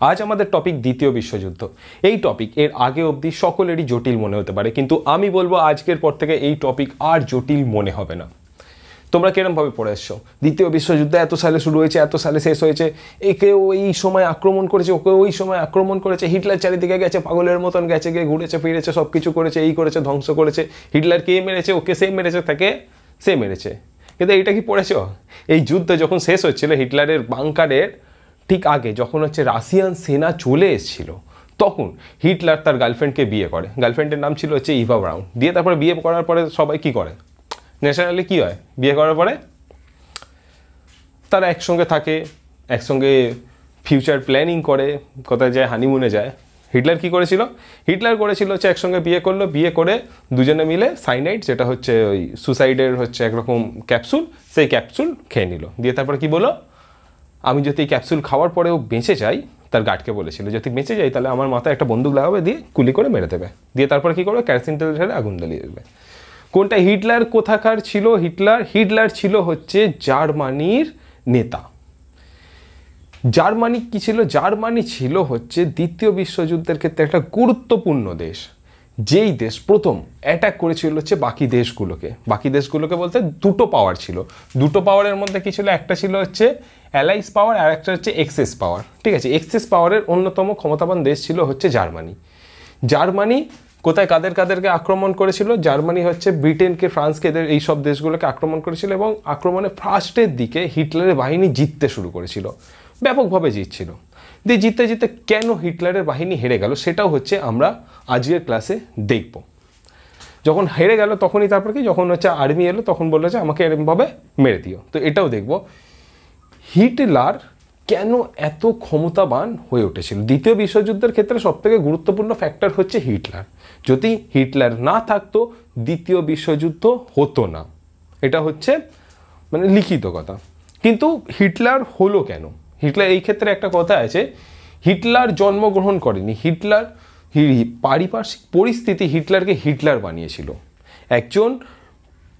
আজ আমাদের টপিক দ্বিতীয় বিশ্বযুদ্ধ। এই টপিক এর আগে অবধি সকলেরই জটিল মনে হতে পারে, কিন্তু আমি বলবো আজকের পর থেকে এই টপিক আর জটিল মনে হবে না। তোমরা কিরমভাবে পড়ে এসছো, দ্বিতীয় বিশ্বযুদ্ধ এত সালে শুরু হয়েছে, এত সালে শেষ হয়েছে, একে ওই সময় আক্রমণ করেছে, ওকে ওই সময় আক্রমণ করেছে, হিটলার চারিদিকে গেছে, পাগলের মতন গেছে, গিয়ে ঘুরেছে ফিরেছে, সব কিছু করেছে, এই করেছে, ধ্বংস করেছে, হিটলার কে মেরেছে, ওকে সে মেরেছে, তাকে সে মেরেছে। কিন্তু এইটা কি পড়েছ? এই যুদ্ধ যখন শেষ হচ্ছিল, হিটলারের বাংকারের ঠিক আগে যখন হচ্ছে রাশিয়ান সেনা চলে এসেছিল, তখন হিটলার তার গার্লফ্রেন্ডকে বিয়ে করে। গার্লফ্রেন্ডের নাম ছিল হচ্ছে ইভা ব্রাউন। দিয়ে তারপরে বিয়ে করার পরে সবাই কি করে, ন্যাশনালি কি হয়, বিয়ে করার পরে তারা একসঙ্গে থাকে, একসঙ্গে ফিউচার প্ল্যানিং করে, কোথায় যায়, হানিমুনে যায়। হিটলার কি করেছিল, হিটলার করেছিল হচ্ছে একসঙ্গে বিয়ে করলো, বিয়ে করে দুজনে মিলে সাইনাইড, যেটা হচ্ছে ওই সুসাইডের হচ্ছে একরকম ক্যাপসুল, সেই ক্যাপসুল খেয়ে নিল। দিয়ে তারপরে কি বলো, আমি যদি এই ক্যাপসুল খাওয়ার পরেও বেঁচে যাই, তার গার্ডকে বলেছিল যদি বেঁচে যাই তাহলে আমার মাথায় একটা বন্দুক লাগাবে, দিয়ে গুলি করে মেরে দেবে। দিয়ে তারপরে কী করবে, কেরোসিন তেল ঢেলে আগুন জ্বালিয়ে দেবে। কোনটা হিটলার কোথাকার ছিল? হিটলার ছিল হচ্ছে জার্মানির নেতা। জার্মানি কি ছিল? জার্মানি ছিল হচ্ছে দ্বিতীয় বিশ্বযুদ্ধের ক্ষেত্রে একটা গুরুত্বপূর্ণ দেশ, যেই দেশ প্রথম অ্যাটাক করেছিল হচ্ছে বাকি দেশগুলোকে বলতে দুটো পাওয়ার ছিল। দুটো পাওয়ারের মধ্যে কি ছিল, একটা ছিল হচ্ছে অ্যালাইস পাওয়ার, আর একটা হচ্ছে এক্সেস পাওয়ার। ঠিক আছে, এক্সেস পাওয়ারের অন্যতম ক্ষমতাবান দেশ ছিল হচ্ছে জার্মানি। জার্মানি কোথায় কাদেরকে আক্রমণ করেছিল? জার্মানি হচ্ছে ব্রিটেনকে, ফ্রান্সকে, এদের এই সব দেশগুলোকে আক্রমণ করেছিল, এবং আক্রমণে ফার্স্টের দিকে হিটলারের বাহিনী জিততে শুরু করেছিল, ব্যাপকভাবে জিতছিল। দিয়ে জিততে জিততে কেন হিটলারের বাহিনী হেরে গেল, সেটাও হচ্ছে আমরা আজকের ক্লাসে দেখব। যখন হেরে গেল তখনই তারপর কি, যখন হচ্ছে আর্মি এলো তখন বললো যে আমাকে এরকমভাবে মেরে দিও। তো এটাও দেখব হিটলার কেন এত ক্ষমতাবান হয়ে উঠেছিল। দ্বিতীয় বিশ্বযুদ্ধের ক্ষেত্রে সবথেকে গুরুত্বপূর্ণ ফ্যাক্টর হচ্ছে হিটলার। যদি হিটলার না থাকতো দ্বিতীয় বিশ্বযুদ্ধ হতো না, এটা হচ্ছে মানে লিখিত কথা। কিন্তু হিটলার হলো কেন? হিটলার এই ক্ষেত্রে একটা কথা আছে, হিটলার জন্মগ্রহণ করেনি, হিটলার পারিপার্শ্বিক পরিস্থিতি হিটলারকে হিটলার বানিয়েছিল। একজন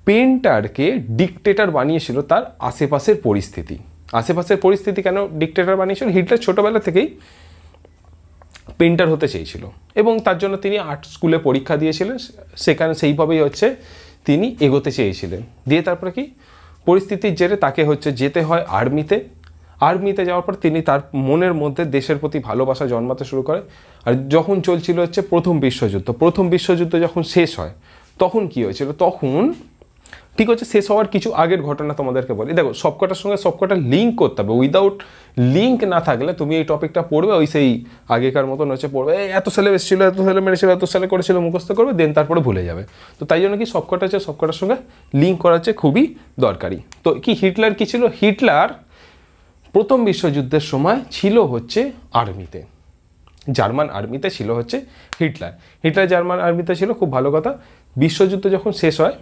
পেন্টারকে ডিকটেটর বানিয়েছিল তার আশেপাশের পরিস্থিতি। কেন ডিকটেটর বানিয়েছিল? হিটলার ছোটবেলা থেকেই পেন্টার হতে চেয়েছিল, এবং তার জন্য তিনি আর্ট স্কুলে পরীক্ষা দিয়েছিলেন, সেখানে সেইভাবেই হচ্ছে তিনি এগোতে চেয়েছিলেন। দিয়ে তারপরে কি, পরিস্থিতির জেরে তাকে হচ্ছে যেতে হয় আর্মিতে যাওয়ার পর তিনি তার মনের মধ্যে দেশের প্রতি ভালোবাসা জন্মাতে শুরু করে। আর যখন চলছিল হচ্ছে প্রথম বিশ্বযুদ্ধ যখন শেষ হয়, তখন কি হয়েছিল, তখন ঠিক হচ্ছে শেষ হওয়ার কিছু আগের ঘটনা তোমাদেরকে বলি। দেখো, সবকটার সঙ্গে সবকটা লিঙ্ক করতে হবে, উইদাউট লিঙ্ক না থাকলে তুমি এই টপিকটা পড়বে ওই সেই আগেকার মতন হচ্ছে পড়বে, এত সালে এসেছিলো, এত সালে মেরেছিল, এত সালে করেছিল, মুখস্থ করবে, দেন তারপরে ভুলে যাবে। তো তাই জন্য কি সবকটার সঙ্গে লিঙ্ক করা হচ্ছে খুবই দরকারি। তো কি হিটলার কি ছিল? হিটলার প্রথম বিশ্বযুদ্ধের সময় ছিল হচ্ছে আর্মিতে, জার্মান আর্মিতে ছিল হচ্ছে হিটলার জার্মান আর্মিতে ছিল, খুব ভালো কথা। বিশ্বযুদ্ধ যখন শেষ হয়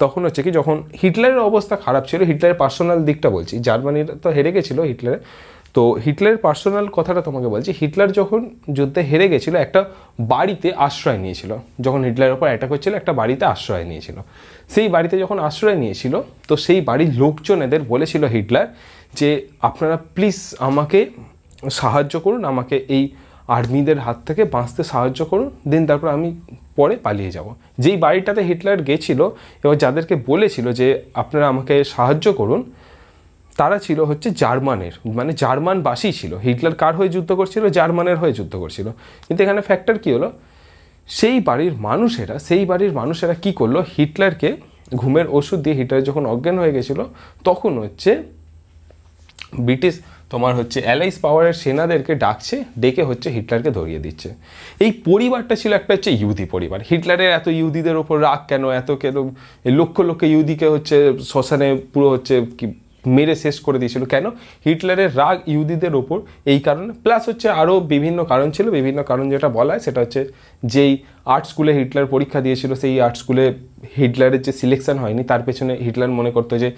তখন হচ্ছে কি, যখন হিটলারের অবস্থা খারাপ ছিল, হিটলারের পার্সোনাল দিকটা বলছি, জার্মানির তো হেরে গেছিলো হিটলারে, তো হিটলারের পার্সোনাল কথাটা তোমাকে বলছি। হিটলার যখন যুদ্ধে হেরে গেছিলো, একটা বাড়িতে আশ্রয় নিয়েছিল। যখন হিটলারের ওপর অ্যাটাক হচ্ছিল, একটা বাড়িতে আশ্রয় নিয়েছিল। সেই বাড়িতে যখন আশ্রয় নিয়েছিল, তো সেই বাড়ির লোকজন এদের বলেছিল হিটলার যে আপনারা প্লিজ আমাকে সাহায্য করুন, আমাকে এই আর্মিদের হাত থেকে বাঁচতে সাহায্য করুন, দেন তারপর আমি পরে পালিয়ে যাব। যেই বাড়িটাতে হিটলার গেছিল, এবার যাদেরকে বলেছিল যে আপনারা আমাকে সাহায্য করুন, তারা ছিল হচ্ছে জার্মানের, মানে জার্মানবাসী ছিল। হিটলার কার হয়ে যুদ্ধ করছিল? জার্মানের হয়ে যুদ্ধ করছিল। কিন্তু এখানে ফ্যাক্টর কী হলো, সেই বাড়ির মানুষেরা কি করলো, হিটলারকে ঘুমের ওষুধ দিয়ে, হিটলার যখন অজ্ঞান হয়ে গেছিলো, তখন হচ্ছে ব্রিটিশ তোমার হচ্ছে অ্যালাইস পাওয়ারের সেনাদেরকে ডেকে হচ্ছে হিটলারকে ধরিয়ে দিচ্ছে। এই পরিবারটা ছিল একটা হচ্ছে ইহুদি পরিবার। হিটলারের এত ইহুদিদের ওপর রাগ কেন, এত কেন লক্ষ ইহুদিকে হচ্ছে শ্মশানে পুরো হচ্ছে কি মেরে শেষ করে দিয়েছিল, কেন? হিটলারের রাগ ইহুদিদের ওপর এই কারণে, প্লাস হচ্ছে আরও বিভিন্ন কারণ ছিল। বিভিন্ন কারণ যেটা বলা হয় সেটা হচ্ছে, যেই আর্ট স্কুলে হিটলার পরীক্ষা দিয়েছিল, সেই আর্ট স্কুলে হিটলারের যে সিলেকশন হয়নি, তার পেছনে হিটলার মনে করতো যে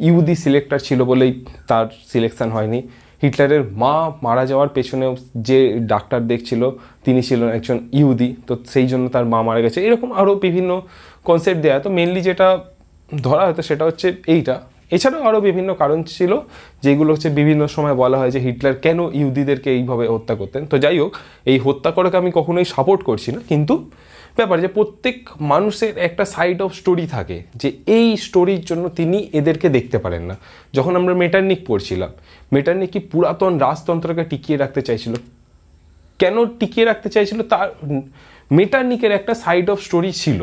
ইহুদি সিলেক্টর ছিল বলেই তার সিলেকশন হয়নি। হিটলারের মা মারা যাওয়ার পেছনেও যে ডাক্তার দেখছিল তিনি ছিলেন একজন ইহুদি, তো সেই জন্য তার মা মারা গেছে। এরকম আরও বিভিন্ন কনসেপ্ট দেওয়া। তো মেনলি যেটা ধরা হতো সেটা হচ্ছে এছাড়াও আরও বিভিন্ন কারণ ছিল, যেগুলো হচ্ছে বিভিন্ন সময় বলা হয় যে হিটলার কেন ইহুদিদেরকে এইভাবে হত্যা করতেন। তো যাই হোক, এই হত্যা করাকে আমি কখনোই সাপোর্ট করছি না, কিন্তু ব্যাপার যে প্রত্যেক মানুষের একটা সাইড অফ স্টোরি থাকে, যে এই স্টোরির জন্য তিনি এদেরকে দেখতে পারেন না। যখন আমরা মেটারনিক পড়ছিলাম, মেটারনিক কি পুরাতন রাজতন্ত্রকে টিকিয়ে রাখতে চাইছিল। কেন টিকিয়ে রাখতে চাইছিল, তার মেটারনিকের একটা সাইড অফ স্টোরি ছিল।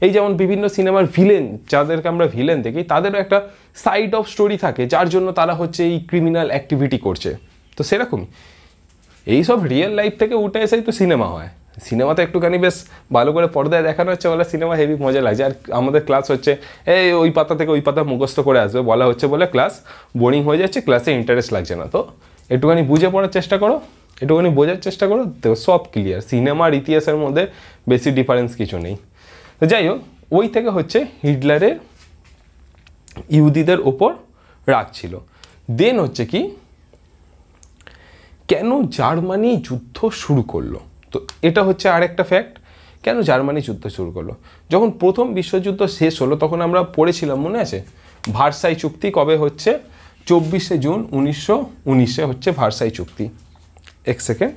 এই যেমন বিভিন্ন সিনেমার ভিলেন, যাদেরকে আমরা ভিলেন দেখি, তাদেরও একটা সাইড অফ স্টোরি থাকে, যার জন্য তারা হচ্ছে এই ক্রিমিনাল অ্যাক্টিভিটি করছে। তো সেরকমই এইসব রিয়েল লাইফ থেকে উঠে এসেই তো সিনেমা হয়। সিনেমাতে একটুখানি বেশ ভালো করে পর্দায় দেখানো হচ্ছে বলে সিনেমা হেভি মজা লাগছে। আর আমাদের ক্লাস হচ্ছে এই ওই পাতা থেকে ওই পাতা মুখস্থ করে আসবে বলা হচ্ছে বলে ক্লাস বোরিং হয়ে যাচ্ছে, ক্লাসে ইন্টারেস্ট লাগছে না। তো একটুখানি বুঝে পড়ার চেষ্টা করো, একটুখানি বোঝার চেষ্টা করো, দেখো সব ক্লিয়ার। সিনেমার ইতিহাসের মধ্যে বেশি ডিফারেন্স কিছু নেই। তো যাই হোক, ওই থেকে হচ্ছে হিটলারের ইহুদিদের ওপর রাগ ছিল। দেন হচ্ছে কি, কেন জার্মানি যুদ্ধ শুরু করলো, তো এটা হচ্ছে আরেকটা ফ্যাক্ট। কেন জার্মানি যুদ্ধ শুরু করলো? যখন প্রথম বিশ্বযুদ্ধ শেষ হলো তখন আমরা পড়েছিলাম, মনে আছে, ভার্সাই চুক্তি কবে হচ্ছে? 24শে জুন 1919 হচ্ছে ভার্সাই চুক্তি। এক সেকেন্ড,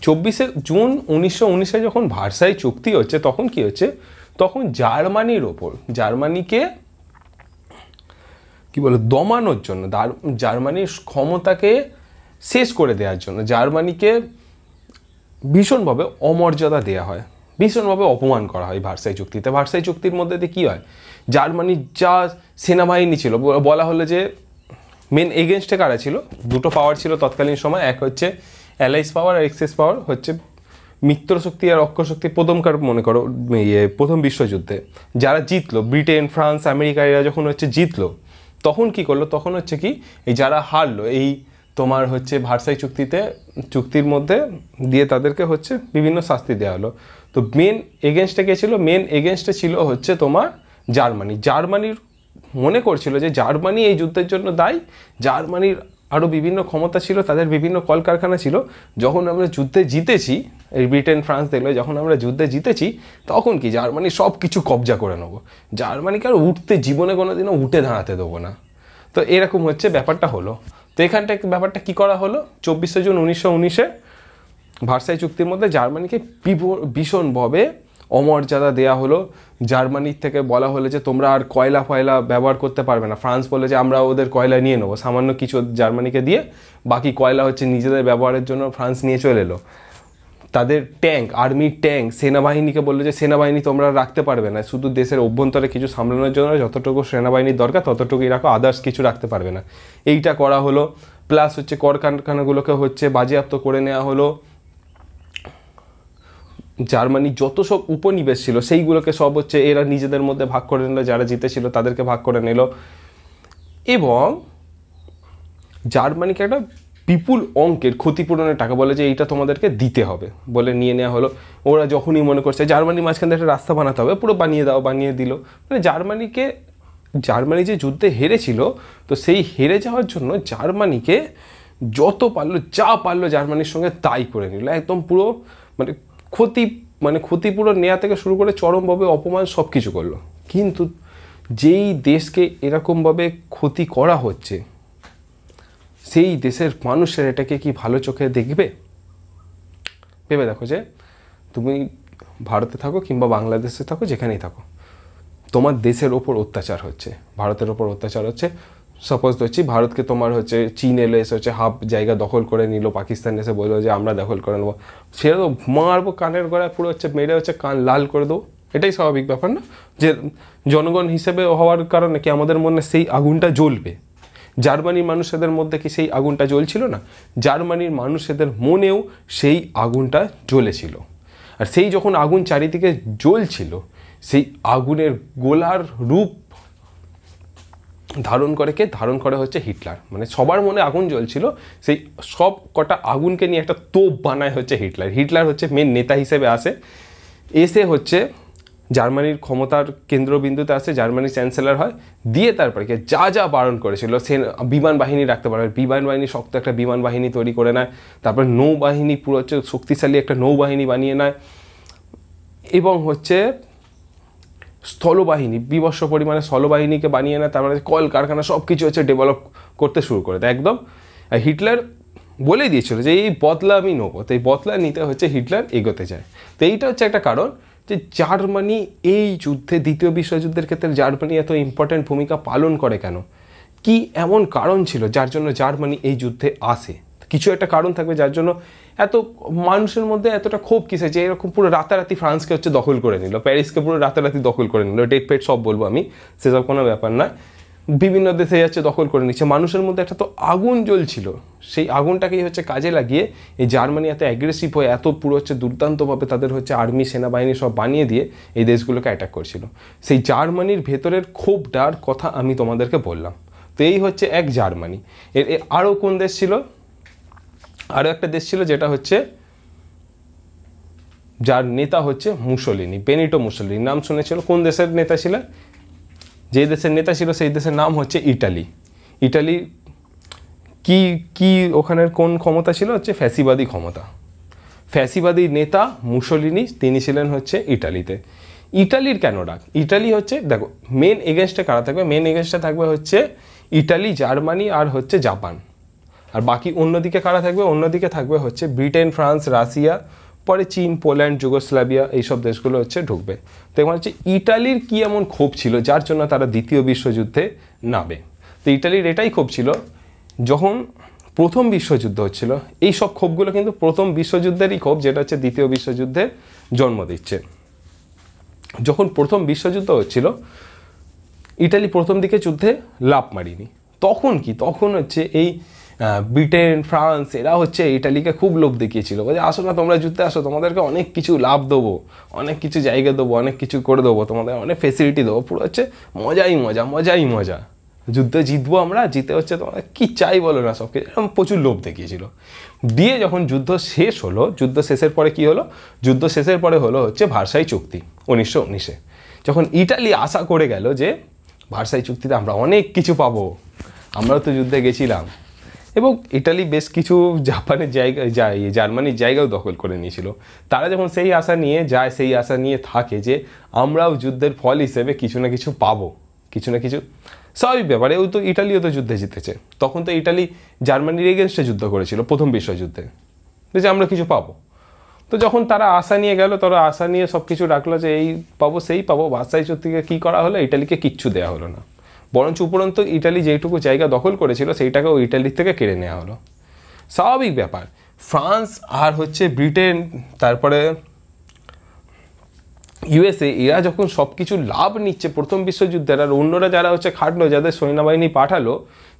চব্বিশে জুন 1919 যখন ভার্সাই চুক্তি হচ্ছে, তখন কি হচ্ছে, তখন জার্মানির ওপর, জার্মানিকে কি বলে দমানোর জন্য, জার্মানির ক্ষমতাকে শেষ করে দেওয়ার জন্য জার্মানিকে ভীষণভাবে অমর্যাদা দেওয়া হয়, ভীষণভাবে অপমান করা হয় ভার্সাই চুক্তিতে। ভার্সাই চুক্তির মধ্যে দিয়ে কী হয়, জার্মানির যা সেনাবাহিনী ছিল, বলা হলো যে মেন এগেনস্টে কারা ছিল, দুটো পাওয়ার ছিল তৎকালীন সময়, এক হচ্ছে অ্যালাইস পাওয়ার আর এক্সেস পাওয়ার, হচ্ছে মিত্র শক্তি আর অক্ষ শক্তি। প্রথমকার মনে করো প্রথম বিশ্বযুদ্ধে যারা জিতলো, ব্রিটেন, ফ্রান্স, আমেরিকা, এরা যখন হচ্ছে জিতলো, তখন কি করলো, তখন হচ্ছে কি এই যারা হারলো, এই তোমার হচ্ছে ভার্সাই চুক্তির মধ্যে দিয়ে তাদেরকে হচ্ছে বিভিন্ন শাস্তি দেওয়া হলো। তো মেন এগেনস্টে কে ছিল? মেন এগেনস্টে ছিল হচ্ছে তোমার জার্মানির মনে করছিল যে জার্মানি এই যুদ্ধের জন্য দায়ী। জার্মানির আরও বিভিন্ন ক্ষমতা ছিল, তাদের বিভিন্ন কলকারখানা ছিল। যখন আমরা যুদ্ধে জিতেছি, এই ব্রিটেন, ফ্রান্স দেখলো, যখন আমরা যুদ্ধে জিতেছি তখন কি জার্মানি সব কিছু কবজা করে নেবো, জার্মানিকে আর উঠতে জীবনে কোনো দিনও উঠে দাঁড়াতে দেবো না। তো এরকম হচ্ছে ব্যাপারটা হলো। তো এখানটা ব্যাপারটা কি করা হলো, 24শে জুন 1919 ভার্সাই চুক্তির মধ্যে জার্মানিকে ভীষণভাবে অমর্যাদা দেওয়া হলো। জার্মানির থেকে বলা হলো যে তোমরা আর কয়লা ফয়লা ব্যবহার করতে পারবে না। ফ্রান্স বলে যে আমরা ওদের কয়লা নিয়ে নেবো, সামান্য কিছু জার্মানিকে দিয়ে, বাকি কয়লা হচ্ছে নিজেদের ব্যবহারের জন্য ফ্রান্স নিয়ে চলে এলো। তাদের ট্যাঙ্ক, আর্মির ট্যাঙ্ক, সেনাবাহিনীকে বললো যে সেনাবাহিনী তোমরা রাখতে পারবে না, শুধু দেশের অভ্যন্তরে কিছু সামলানোর জন্য যতটুকু সেনাবাহিনীর দরকার ততটুকুই রাখো, আদার্স কিছু রাখতে পারবে না। এইটা করা হলো। প্লাস হচ্ছে কলকারখানাগুলোকে হচ্ছে বাজেয়াপ্ত করে নেওয়া হলো। জার্মানি যত সব উপনিবেশ ছিল সেইগুলোকে সব হচ্ছে এরা নিজেদের মধ্যে ভাগ করে নিল, যারা জিতেছিল তাদেরকে ভাগ করে নিল, এবং জার্মানিকে একটা বিপুল অঙ্কের ক্ষতিপূরণের টাকা বলে যে এইটা তোমাদেরকে দিতে হবে বলে নিয়ে নেওয়া হলো। ওরা যখনই মনে করছে জার্মানি মাঝখানে একটা রাস্তা বানাতে হবে, পুরো বানিয়ে দিল। মানে জার্মানি যে যুদ্ধে হেরেছিল, তো সেই হেরে যাওয়ার জন্য জার্মানিকে যত পারলো যা পারলো জার্মানির সঙ্গে তাই করে নিল, একদম পুরো ক্ষতিপূরণ নেওয়া থেকে শুরু করে চরমভাবে অপমান সব কিছু করলো। কিন্তু যেই দেশকে এরকমভাবে ক্ষতি করা হচ্ছে, সেই দেশের মানুষের এটাকে কি ভালো চোখে দেখবে? ভেবে দেখো যে তুমি ভারতে থাকো কিংবা বাংলাদেশে থাকো, যেখানেই থাকো, তোমার দেশের ওপর অত্যাচার হচ্ছে, ভারতের ওপর অত্যাচার হচ্ছে। সাপোজ ধরছি ভারতকে তোমার হচ্ছে চীন এলো, এসে হচ্ছে হাফ জায়গা দখল করে নিল, পাকিস্তান এসে বললো যে আমরা দখল করে নেবো, সেটা তো মারবো কানের গড়ায়, পুরো হচ্ছে মেরে হচ্ছে কান লাল করে দেবো। এটাই স্বাভাবিক ব্যাপার না, যে জনগণ হিসেবে হওয়ার কারণে কি আমাদের মনে সেই আগুনটা জ্বলবে। জার্মানির মানুষেদের মধ্যে কি সেই আগুনটা জ্বলছিল না? জার্মানির মানুষেদের মনেও সেই আগুনটা জ্বলেছিল। আর সেই যখন আগুন চারিদিকে জ্বলছিল, সেই আগুনের গোলার রূপ ধারণ করে হচ্ছে হিটলার। মানে সবার মনে আগুন জ্বলছিল, সেই সব কটা আগুনকে নিয়ে একটা তোপ বানায় হচ্ছে হিটলার। হিটলার হচ্ছে মেন নেতা হিসেবে এসে হচ্ছে জার্মানির ক্ষমতার কেন্দ্রবিন্দুতে আসে, জার্মানির চ্যান্সেলর হয়, দিয়ে তারপরে যা যা বারণ করেছিল, সে বিমান বাহিনী রাখতে পারবে, বিমান বাহিনী শক্ত একটা বিমান বাহিনী তৈরি করে নেয়, তারপরে নৌবাহিনী পুরো হচ্ছে শক্তিশালী একটা নৌবাহিনী বানিয়ে নেয়, এবং হচ্ছে স্থলবাহিনী বিবস্ত্র পরিমাণে স্থলবাহিনীকে বানিয়ে নেয়, তারপরে কলকারখানা সব কিছু হচ্ছে ডেভেলপ করতে শুরু করে দেয় একদম। হিটলার বলে দিয়েছিল যে এই বদলা আমি নেবো, তো এই বদলা নিতে হচ্ছে হিটলার এগোতে চায়। তো এইটা হচ্ছে একটা কারণ যে জার্মানি এই যুদ্ধে, দ্বিতীয় বিশ্বযুদ্ধের ক্ষেত্রে জার্মানি এত ইম্পর্ট্যান্ট ভূমিকা পালন করে কেন, কি এমন কারণ ছিল যার জন্য জার্মানি এই যুদ্ধে আসে? কিছু একটা কারণ থাকবে যার জন্য এত মানুষের মধ্যে এতটা ক্ষোভ কিসে, যে এরকম পুরো রাতারাতি ফ্রান্সকে হচ্ছে দখল করে নিল, প্যারিসকে পুরো রাতারাতি দখল করে নিল, ডেট পেট সব বলবো আমি, সেসব কোনো ব্যাপার নয়, বিভিন্ন দেশে যাচ্ছে দখল করে নিচ্ছে। মানুষের মধ্যে একটা তো আগুন জ্বলছিল, সেই আগুনটাকেই হচ্ছে কাজে লাগিয়ে এই জার্মানি এত অ্যাগ্রেসিভ হয়ে, এত পুরো হচ্ছে দুর্দান্তভাবে তাদের হচ্ছে আর্মি সেনাবাহিনী সব বানিয়ে দিয়ে এই দেশগুলোকে অ্যাটাক করছিল। সেই জার্মানির ভেতরের ক্ষোভটার কথা আমি তোমাদেরকে বললাম। তো এই হচ্ছে এক জার্মানি। এর আরও কোন দেশ ছিল? আরও একটা দেশ ছিল যেটা হচ্ছে, যার নেতা হচ্ছে মুসোলিনি, বেনিটো মুসোলিনি, নাম শুনেছিল। কোন দেশের নেতা ছিল? যে দেশের নেতা ছিল সেই দেশের নাম হচ্ছে ইটালি। ইটালি কি কি ওখানের কোন ক্ষমতা ছিল? হচ্ছে ফ্যাসিবাদী ক্ষমতা। ফ্যাসিবাদী নেতা মুসোলিনি, তিনি ছিলেন হচ্ছে ইটালিতে। ইটালির কেন ডাক? ইটালি হচ্ছে, দেখো মেন এগেনস্টে কারা থাকবে? মেন এগেনস্টে থাকবে হচ্ছে ইটালি, জার্মানি আর হচ্ছে জাপান। আর বাকি অন্যদিকে কারা থাকবে? অন্যদিকে থাকবে হচ্ছে ব্রিটেন, ফ্রান্স, রাশিয়া, পরে চীন, পোল্যান্ড, যুগোস্লাভিয়া, এইসব দেশগুলো হচ্ছে ঢুকবে। তো এবার হচ্ছে ইটালির কি এমন ক্ষোভ ছিল যার জন্য তারা দ্বিতীয় বিশ্বযুদ্ধে নামে? তো ইটালির এটাই ক্ষোভ ছিল, যখন প্রথম বিশ্বযুদ্ধ হচ্ছিল, এই সব ক্ষোভগুলো কিন্তু প্রথম বিশ্বযুদ্ধেরই ক্ষোভ, যেটা হচ্ছে দ্বিতীয় বিশ্বযুদ্ধে জন্ম দিচ্ছে। যখন প্রথম বিশ্বযুদ্ধ হচ্ছিল, ইটালি প্রথম দিকে যুদ্ধে লাফ মারিনি। তখন কি? তখন হচ্ছে এই ব্রিটেন, ফ্রান্স, এরা হচ্ছে ইটালিকে খুব লোভ দেখিয়েছিল, বলে আসো না তোমরা যুদ্ধে আসো, তোমাদেরকে অনেক কিছু লাভ দেবো, অনেক কিছু জায়গা দেবো, অনেক কিছু করে দেবো, তোমাদের অনেক ফেসিলিটি দেবো, পুরো হচ্ছে মজাই মজা, মজাই মজা, যুদ্ধে জিতবো আমরা, জিতে হচ্ছে তোমাদের কী চাই বলো না, সবকে এরকম প্রচুর লোভ দেখিয়েছিল। দিয়ে যখন যুদ্ধ শেষ হলো, যুদ্ধ শেষের পরে কি হলো? যুদ্ধ শেষের পরে হলো হচ্ছে ভার্সাই চুক্তি 1919-এ। যখন ইটালি আশা করে গেল যে ভার্সাই চুক্তিতে আমরা অনেক কিছু পাবো, আমরাও তো যুদ্ধে গেছিলাম, এবং ইটালি বেশ কিছু জাপানের জায়গা জার্মানির জায়গাও দখল করে নিয়েছিল। তারা যখন সেই আশা নিয়ে যায়, সেই আশা নিয়ে থাকে যে আমরাও যুদ্ধের ফল হিসেবে কিছু না কিছু পাবো, কিছু না কিছু, স্বাভাবিক ব্যাপারে। ওই তো ইটালিও তো যুদ্ধে জিতেছে, তখন তো ইটালি জার্মানির এগেনস্টে যুদ্ধ করেছিল প্রথম বিশ্বযুদ্ধে, যে আমরা কিছু পাবো। তো যখন তারা আশা নিয়ে গেল, তারা আশা নিয়ে সব কিছু রাখলো যে এই পাবো সেই পাবো, ভার্সাই চুক্তিকে কী করা হলো? ইটালিকে কিচ্ছু দেওয়া হলো না, বরঞ্চ উপরন্তু ইটালি যেটুকু জায়গা দখল করেছিল সেইটাকেও ইটালির থেকে কেড়ে নেওয়া হলো। স্বাভাবিক ব্যাপার। ফ্রান্স আর হচ্ছে ব্রিটেন, তারপরে ইউএসএ, এরা যখন সব কিছু লাভ নিচ্ছে প্রথম বিশ্বযুদ্ধের, আর অন্যরা যারা হচ্ছে খাটলো, যাদের সৈন্যবাহিনী পাঠালো,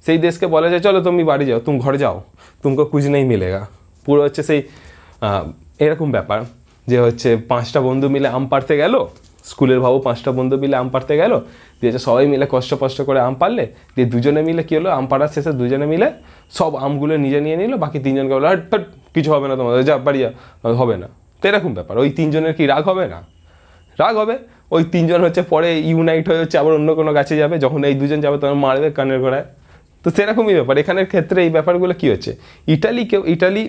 সেই দেশকে বলা যায় চলো তুমি বাড়ি যাও, তুমি ঘরে যাও, তুমকো কুছ নেই মিলেগা। পুরো হচ্ছে সেই এরকম ব্যাপার যে হচ্ছে 5টা বন্ধু মিলে আম পাড়তে গেল, স্কুলের ভাবো 5টা বন্ধু মিলে আম পাড়তে গেল, দিয়ে সবাই মিলে কষ্ট করে আম পারলে, দিয়ে দুজনে মিলে কী হলো, আম পাড়ার শেষে দুজনে মিলে সব আমগুলো নিজে নিয়ে নিল, বাকি 3জনকে বললো হট ফট, কিছু হবে না তোমাদের, যা বাড়ি যা, হবে না। তো এরকম ব্যাপার। ওই 3জনের কি রাগ হবে না? রাগ হবে। ওই 3জন হচ্ছে পরে ইউনাইট হয়ে হচ্ছে আবার অন্য কোনো গাছে যাবে, যখন এই 2জন যাবে তখন মারবে কানের গোড়ায়। তো সেরকমই ব্যাপার এখানের ক্ষেত্রে। এই ব্যাপারগুলো কী হচ্ছে, ইটালি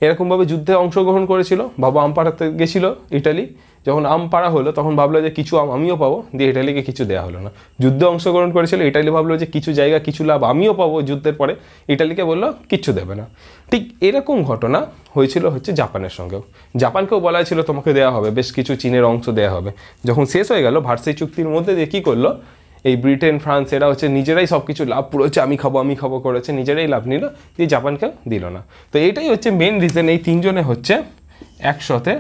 এরকমভাবে যুদ্ধে অংশগ্রহণ করেছিল, বাবা আম পাড়াতে গেছিলো ইটালি, যখন আম পাড়া হলো তখন ভাবলো যে কিছু আম আমিও পাবো, দিয়ে ইটালিকে কিছু দেওয়া হলো না। যুদ্ধে অংশগ্রহণ করেছিল ইটালি, ভাবলো যে কিছু জায়গা কিছু লাভ আমিও পাবো যুদ্ধের পরে, ইটালিকে বললো কিচ্ছু দেবে না। ঠিক এরকম ঘটনা হয়েছিল হচ্ছে জাপানের সঙ্গেও। জাপানকেও বলা হয়েছিল তোমাকে দেওয়া হবে, বেশ কিছু চীনের অংশ দেওয়া হবে। যখন শেষ হয়ে গেল ভার্সাই চুক্তির মধ্যে দিয়ে কী করলো, এই ব্রিটেন, ফ্রান্স, এরা হচ্ছে নিজেরাই সব কিছু লাভ, পুরো হচ্ছে আমি খাবো করেছে, নিজেরাই লাভ নিল, দিয়ে জাপানকেও দিল না। তো এইটাই হচ্ছে মেন রিজন, এই 3জনে হচ্ছে একসাথে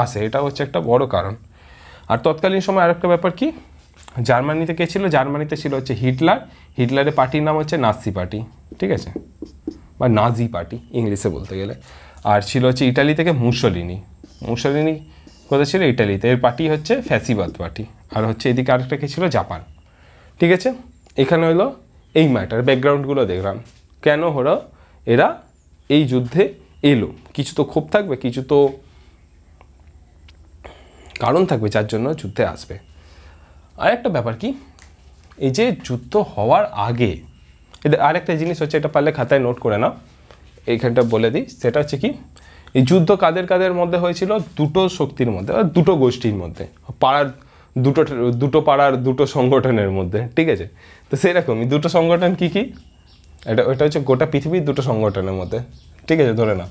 আসে, এটা হচ্ছে একটা বড় কারণ। আর তৎকালীন সময় আরেকটা ব্যাপার কি, জার্মানিতে কে ছিল? জার্মানিতে ছিল হচ্ছে হিটলারের পার্টির নাম হচ্ছে নাৎসি পার্টি, ঠিক আছে, বা নাজি পার্টি ইংলিশে বলতে গেলে। আর ছিল হচ্ছে ইটালি থেকে মুসোলিনি কোথায় ছিল? ইটালিতে। এর পার্টি হচ্ছে ফ্যাসিবাদ পার্টি। আর হচ্ছে এদিকে আরেকটা কে ছিল? জাপান, ঠিক আছে। এখানে হলো এই ম্যাটার, ব্যাকগ্রাউন্ডগুলো দেখলাম কেন হলো এরা এই যুদ্ধে এলো। কিছু তো ক্ষোভ থাকবে, কিছু তো কারণ থাকবে যার জন্য যুদ্ধে আসবে। আর একটা ব্যাপার কি, এই যে যুদ্ধ হওয়ার আগে আরেকটা জিনিস হচ্ছে, এটা পারলে খাতায় নোট করে নাও, এইখানটা বলে দিই, সেটা হচ্ছে কি, এই যুদ্ধ কাদের কাদের মধ্যে হয়েছিল? দুটো শক্তির মধ্যে, দুটো গোষ্ঠীর মধ্যে, পাড়ার দুটো পাড়ার দুটো সংগঠনের মধ্যে, ঠিক আছে? তো সেরকমই দুটো সংগঠন কি কি, এটা হচ্ছে গোটা পৃথিবীর দুটো সংগঠনের মধ্যে, ঠিক আছে? ধরে নাও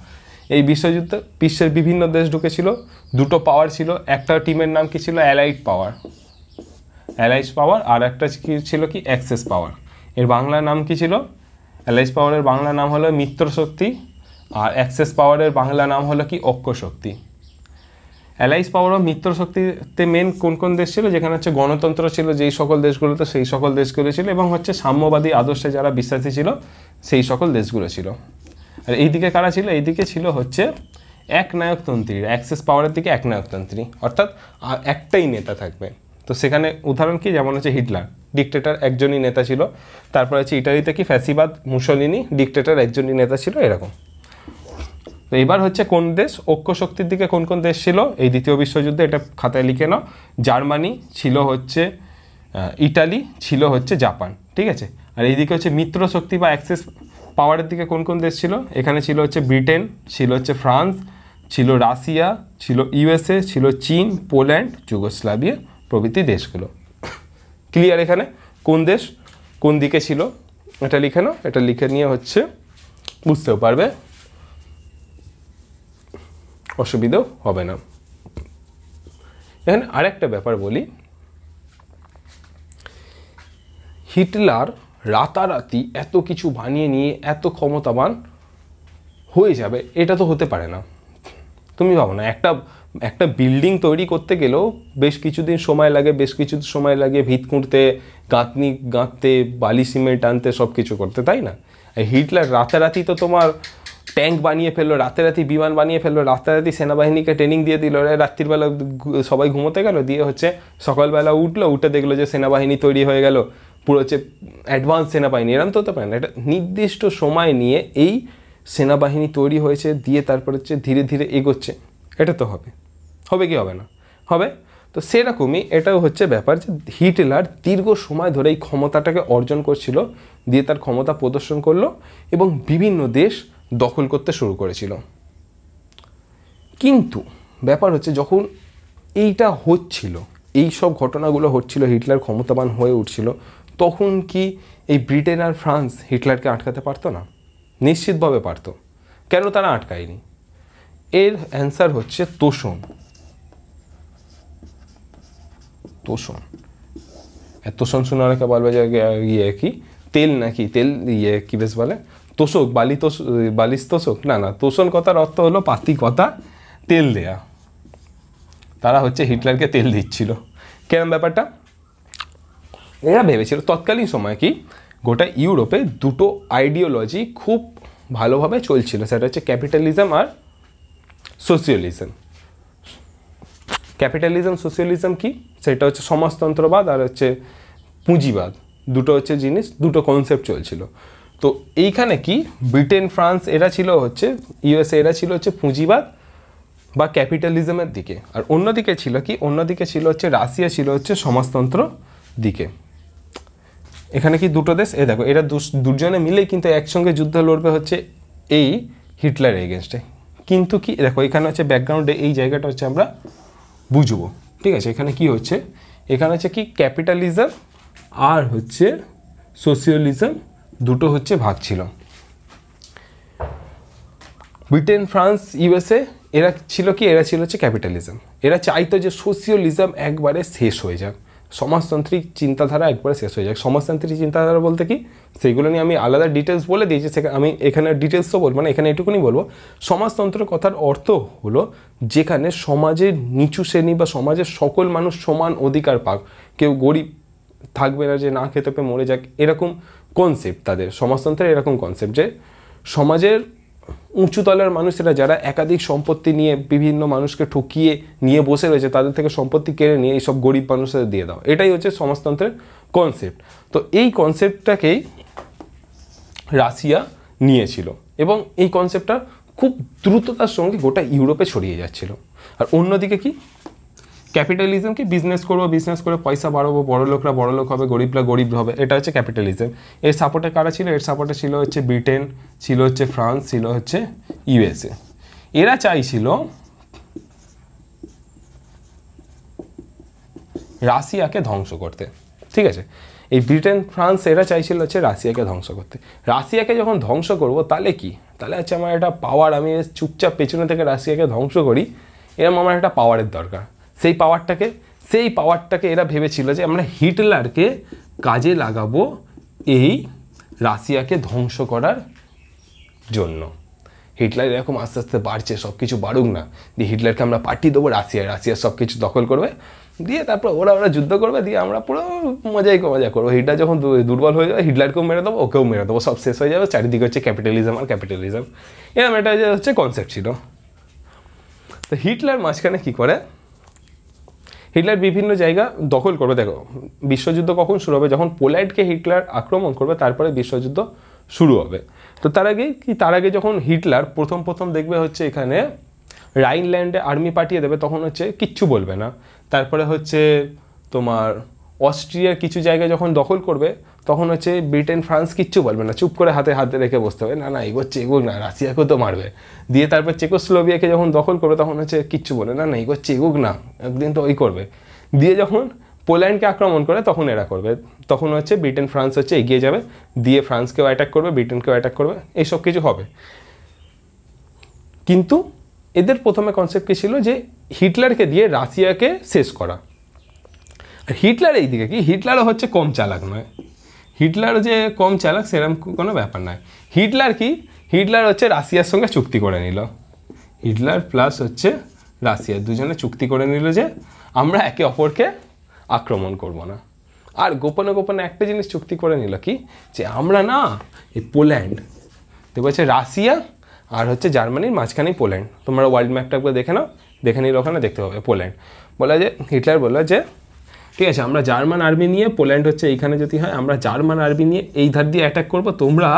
এই বিশ্বযুদ্ধে বিশ্বের বিভিন্ন দেশ ঢুকেছিল, দুটো পাওয়ার ছিল, একটা টিমের নাম কি ছিল? অ্যালাইড পাওয়ার, আর একটা কি ছিল কি? অ্যাক্সেস পাওয়ার। এর বাংলা নাম কি ছিল? অ্যালাইড পাওয়ারের বাংলা নাম হলো মিত্র শক্তি, আর অ্যাক্সেস পাওয়ারের বাংলা নাম হলো কি? অক্ষ শক্তি। অ্যালাইড পাওয়ার ও মিত্র শক্তিতে মেন কোন কোন দেশ ছিল? যেখানে হচ্ছে গণতন্ত্র ছিল যেই সকল দেশগুলোতে, সেই সকল দেশগুলো ছিল, এবং হচ্ছে সাম্যবাদী আদর্শে যারা বিশ্বাসী ছিল সেই সকল দেশগুলো ছিল। আর এইদিকে কারা ছিল? এইদিকে ছিল হচ্ছে একনায়কতন্ত্রী, অ্যাক্সেস পাওয়ারের দিকে একনায়কতন্ত্রী, অর্থাৎ একটাই নেতা থাকবে। তো সেখানে উদাহরণ কি? যেমন হচ্ছে হিটলার, ডিক্টেটর, একজনই নেতা ছিল। তারপর হচ্ছে ইটালিতে কি? ফ্যাসিবাদ, মুসোলিনি, ডিক্টেটর, একজনই নেতা ছিল, এরকম। তো এবার হচ্ছে কোন দেশ অক্ষ শক্তির দিকে কোন কোন দেশ ছিল এই দ্বিতীয় বিশ্বযুদ্ধে, এটা খাতায় লিখে নাও। জার্মানি ছিল, হচ্ছে ইটালি ছিল, হচ্ছে জাপান, ঠিক আছে? আর এইদিকে হচ্ছে মিত্র শক্তি বা অ্যাক্সেস পাওয়ারের দিকে কোন কোন দেশ ছিল? এখানে ছিল হচ্ছে ব্রিটেন, ছিল হচ্ছে ফ্রান্স, ছিল রাশিয়া, ছিল ইউএসএ, ছিল চীন, পোল্যান্ড, যুগোস্লাভিয়া প্রভৃতি দেশগুলো। ক্লিয়ার? এখানে কোন দেশ কোন দিকে ছিল এটা লিখে নাও, এটা লিখে নিয়ে হচ্ছে বুঝতেও পারবে, অসুবিধাও হবে না। এখানে আরেকটা ব্যাপার বলি, হিটলার রাতারাতি এত কিছু বানিয়ে নিয়ে এত ক্ষমতাবান হয়ে যাবে এটা তো হতে পারে না। তুমি ভাবো না, একটা বিল্ডিং তৈরি করতে গেলেও বেশ কিছুদিন সময় লাগে, বেশ কিছু সময় লাগে ভিত খুঁড়তে, গাঁথতে, বালি সিমেন্ট আনতে, সব কিছু করতে, তাই না? হিটলার রাতারাতি তো তোমার ট্যাঙ্ক বানিয়ে ফেললো, রাতারাতি বিমান বানিয়ে ফেললো, রাতারাতি সেনাবাহিনীকে ট্রেনিং দিয়ে দিল, রাত্রিবেলা সবাই ঘুমোতে গেল, দিয়ে হচ্ছে সকালবেলা উঠে দেখলো যে সেনাবাহিনী তৈরি হয়ে গেল, পুরো হচ্ছে অ্যাডভান্স সেনাবাহিনী। এরকম তো হতে পারে না, এটা নির্দিষ্ট সময় নিয়ে এই সেনাবাহিনী তৈরি হয়েছে, দিয়ে তারপর হচ্ছে ধীরে ধীরে এগোচ্ছে, এটা তো হবে কি হবে না? হবে। তো সেরকমই এটাও হচ্ছে ব্যাপার যে হিটলার দীর্ঘ সময় ধরে এই ক্ষমতাটাকে অর্জন করছিল, দিয়ে তার ক্ষমতা প্রদর্শন করলো এবং বিভিন্ন দেশ দখল করতে শুরু করেছিল। কিন্তু ব্যাপার হচ্ছে যখন এইটা হচ্ছিল, এই সব ঘটনাগুলো হচ্ছিল, হিটলার ক্ষমতাবান হয়ে উঠছিল, তখন কি এই ব্রিটেন আর ফ্রান্স হিটলারকে আটকাতে পারতো না? নিশ্চিতভাবে পারতো। কেন তারা আটকায়নি? এর অ্যান্সার হচ্ছে তোষণ। তোষণ শুনে অনেকে বলবে যে ইয়ে কি তেল, নাকি তেল ইয়ে কি বেশ বলে তোষক, বালিশ তোষক, না, তোষণ কথার অর্থ হলো পাতি কথা, তেল দেয়া। তারা হচ্ছে হিটলারকে তেল দিচ্ছিল। কেরম ব্যাপারটা? এরা ভেবেছিল তৎকালীন সময় কি গোটা ইউরোপে দুটো আইডিওলজি খুব ভালোভাবে চলছিল, সেটা হচ্ছে ক্যাপিটালিজম আর সোশিয়ালিজম। সোশিয়ালিজম কি? সেটা হচ্ছে সমাজতন্ত্রবাদ আর হচ্ছে পুঁজিবাদ, দুটো হচ্ছে জিনিস, দুটো কনসেপ্ট চলছিল। তো এইখানে কি ব্রিটেন, ফ্রান্স এরা ছিল হচ্ছে, ইউএসএ এরা ছিল হচ্ছে পুঁজিবাদ বা ক্যাপিটালিজমের দিকে, আর অন্যদিকে ছিল কি? অন্যদিকে ছিল হচ্ছে রাশিয়া, ছিল হচ্ছে সমাজতন্ত্র দিকে। এখানে কি দুটো দেশ, দেখো এরা দুজনে মিলেই কিন্তু একসঙ্গে যুদ্ধ লড়বে হচ্ছে এই হিটলারের এগেনস্টে। কিন্তু কি দেখো এখানে হচ্ছে ব্যাকগ্রাউন্ডে এই জায়গাটা হচ্ছে আমরা বুঝবো, ঠিক আছে? এখানে কি হচ্ছে, এখানে হচ্ছে কি ক্যাপিটালিজম আর হচ্ছে সোশিয়ালিজম দুটো হচ্ছে ভাগ ছিল। ব্রিটেন, ফ্রান্স, ইউএসএ এরা ছিল কি? এরা ছিল হচ্ছে ক্যাপিটালিজম। এরা চাইতো যে সোশিয়ালিজম একবারে শেষ হয়ে যাক, সমাজতান্ত্রিক চিন্তাধারা একবারে শেষ হয়ে যাক। সমাজতান্ত্রিক চিন্তাধারা বলতে কি, সেইগুলো নিয়ে আমি আলাদা ডিটেলস বলে দিয়েছি, সেখানে আমি এখানে ডিটেলসও বলবো না, এখানে এটুকুনি বলবো। সমাজতন্ত্র কথার অর্থ হলো যেখানে সমাজের নিচু শ্রেণী বা সমাজের সকল মানুষ সমান অধিকার পাক, কেউ গরিব থাকবে না যে না খেতে পেয়ে মরে যাক, এরকম কনসেপ্ট তাদের। সমাজতন্ত্রের এরকম কনসেপ্ট যে সমাজের উঁচু তলের মানুষেরা যারা একাধিক সম্পত্তি নিয়ে বিভিন্ন মানুষকে ঠকিয়ে নিয়ে বসে রয়েছে, তাদের থেকে সম্পত্তি কেড়ে নিয়ে এইসব গরিব মানুষদের দিয়ে দাও, এটাই হচ্ছে সমাজতন্ত্রের কনসেপ্ট। তো এই কনসেপ্টটাকেই রাশিয়া নিয়েছিল এবং এই কনসেপ্টটা খুব দ্রুততার সঙ্গে গোটা ইউরোপে ছড়িয়ে যাচ্ছিল। আর অন্যদিকে কি ক্যাপিটালিজম কি বিজনেস করবো, বিজনেস করে পয়সা বাড়াবো, বড় লোকরা বড় লোক হবে, গরিবরা গরিব হবে, এটা হচ্ছে ক্যাপিটালিজম। এর সাপোর্টে কারা ছিল? এর সাপোর্টে ছিল হচ্ছে ব্রিটেন, ছিল হচ্ছে ফ্রান্স, ছিল হচ্ছে ইউএসএ। এরা চাইছিল রাশিয়াকে ধ্বংস করতে, ঠিক আছে। এই ব্রিটেন ফ্রান্স এরা চাইছিল হচ্ছে রাশিয়াকে ধ্বংস করতে। রাশিয়াকে যখন ধ্বংস করব তাহলে কি, তাহলে হচ্ছে আমার একটা পাওয়ার, আমি চুপচাপ পেছনে থেকে রাশিয়াকে ধ্বংস করি, এরকম আমার একটা পাওয়ারের দরকার। সেই পাওয়ারটাকে এরা ভেবেছিল যে আমরা হিটলারকে কাজে লাগাবো এই রাশিয়াকে ধ্বংস করার জন্য। হিটলার এরকম আস্তে আস্তে বাড়ছে, সব কিছু বাড়ুক না, দিয়ে হিটলারকে আমরা পাঠিয়ে দেবো রাশিয়ার সব কিছু দখল করবে, দিয়ে তারপর ওরা যুদ্ধ করবে, দিয়ে আমরা পুরো মজা করবো। হিটলার যখন দুর্বল হয়ে যাবে, হিটলারকেও মেরে দেবো, ওকেও মেরে দেবো, সব শেষ হয়ে যাবে, চারিদিকে হচ্ছে ক্যাপিটালিজম আর ক্যাপিটালিজম। এরকম এটা হচ্ছে কনসেপ্ট ছিল। তো হিটলার মাঝখানে কী করে, হিটলার বিভিন্ন জায়গা দখল করবে। দেখো বিশ্বযুদ্ধ কখন শুরু হবে? যখন পোল্যান্ডকে হিটলার আক্রমণ করবে, তারপরে বিশ্বযুদ্ধ শুরু হবে। তো তার আগে যখন হিটলার প্রথম দেখবে হচ্ছে এখানে রাইনল্যান্ডে আর্মি পাঠিয়ে দেবে, তখন হচ্ছে কিচ্ছু বলবে না। তারপরে হচ্ছে তোমার অস্ট্রিয়ার কিছু জায়গায় যখন দখল করবে, তখন হচ্ছে ব্রিটেন ফ্রান্স কিচ্ছু বলবে না, চুপ করে হাতে রেখে বসতে হবে, না এগোক না, রাশিয়াকেও তো মারবে। দিয়ে তারপর চেকোস্লোভিয়াকে যখন দখল করবে, তখন হচ্ছে কিচ্ছু বলে না, এগোক না, একদিন তো ওই করবে। দিয়ে যখন পোল্যান্ডকে আক্রমণ করে, তখন এরা করবে, তখন হচ্ছে ব্রিটেন ফ্রান্স হচ্ছে এগিয়ে যাবে, দিয়ে ফ্রান্সকেও অ্যাটাক করবে, ব্রিটেনকেও অ্যাটাক করবে, এইসব কিছু হবে। কিন্তু এদের প্রথমে কনসেপ্ট কী ছিল, যে হিটলারকে দিয়ে রাশিয়াকে শেষ করা। আর হিটলার এই দিকে কি, হিটলারও হচ্ছে কম চালাক নয়, হিটলার যে কম চালাক সেরকম কোনো ব্যাপার নয়। হিটলার হচ্ছে রাশিয়ার সঙ্গে চুক্তি করে নিল, হিটলার প্লাস হচ্ছে রাশিয়া দুজনে চুক্তি করে নিল যে আমরা একে অপরকে আক্রমণ করব না। আর গোপনে একটা জিনিস চুক্তি করে নিল কি, যে আমরা না এই পোল্যান্ড দেখবো হচ্ছে রাশিয়া আর হচ্ছে জার্মানির মাঝখানেই পোল্যান্ড, তোমরা ওয়ার্ল্ড ম্যাপটা একবার দেখে নিলে ওখানে দেখতে পাবে পোল্যান্ড। হিটলার বললো যে ঠিক আছে, আমরা জার্মান আর্মি নিয়ে, পোল্যান্ড হচ্ছে এইখানে যদি হয়, আমরা জার্মান আর্মি নিয়ে এই ধার দিয়ে অ্যাটাক করবো, তোমরা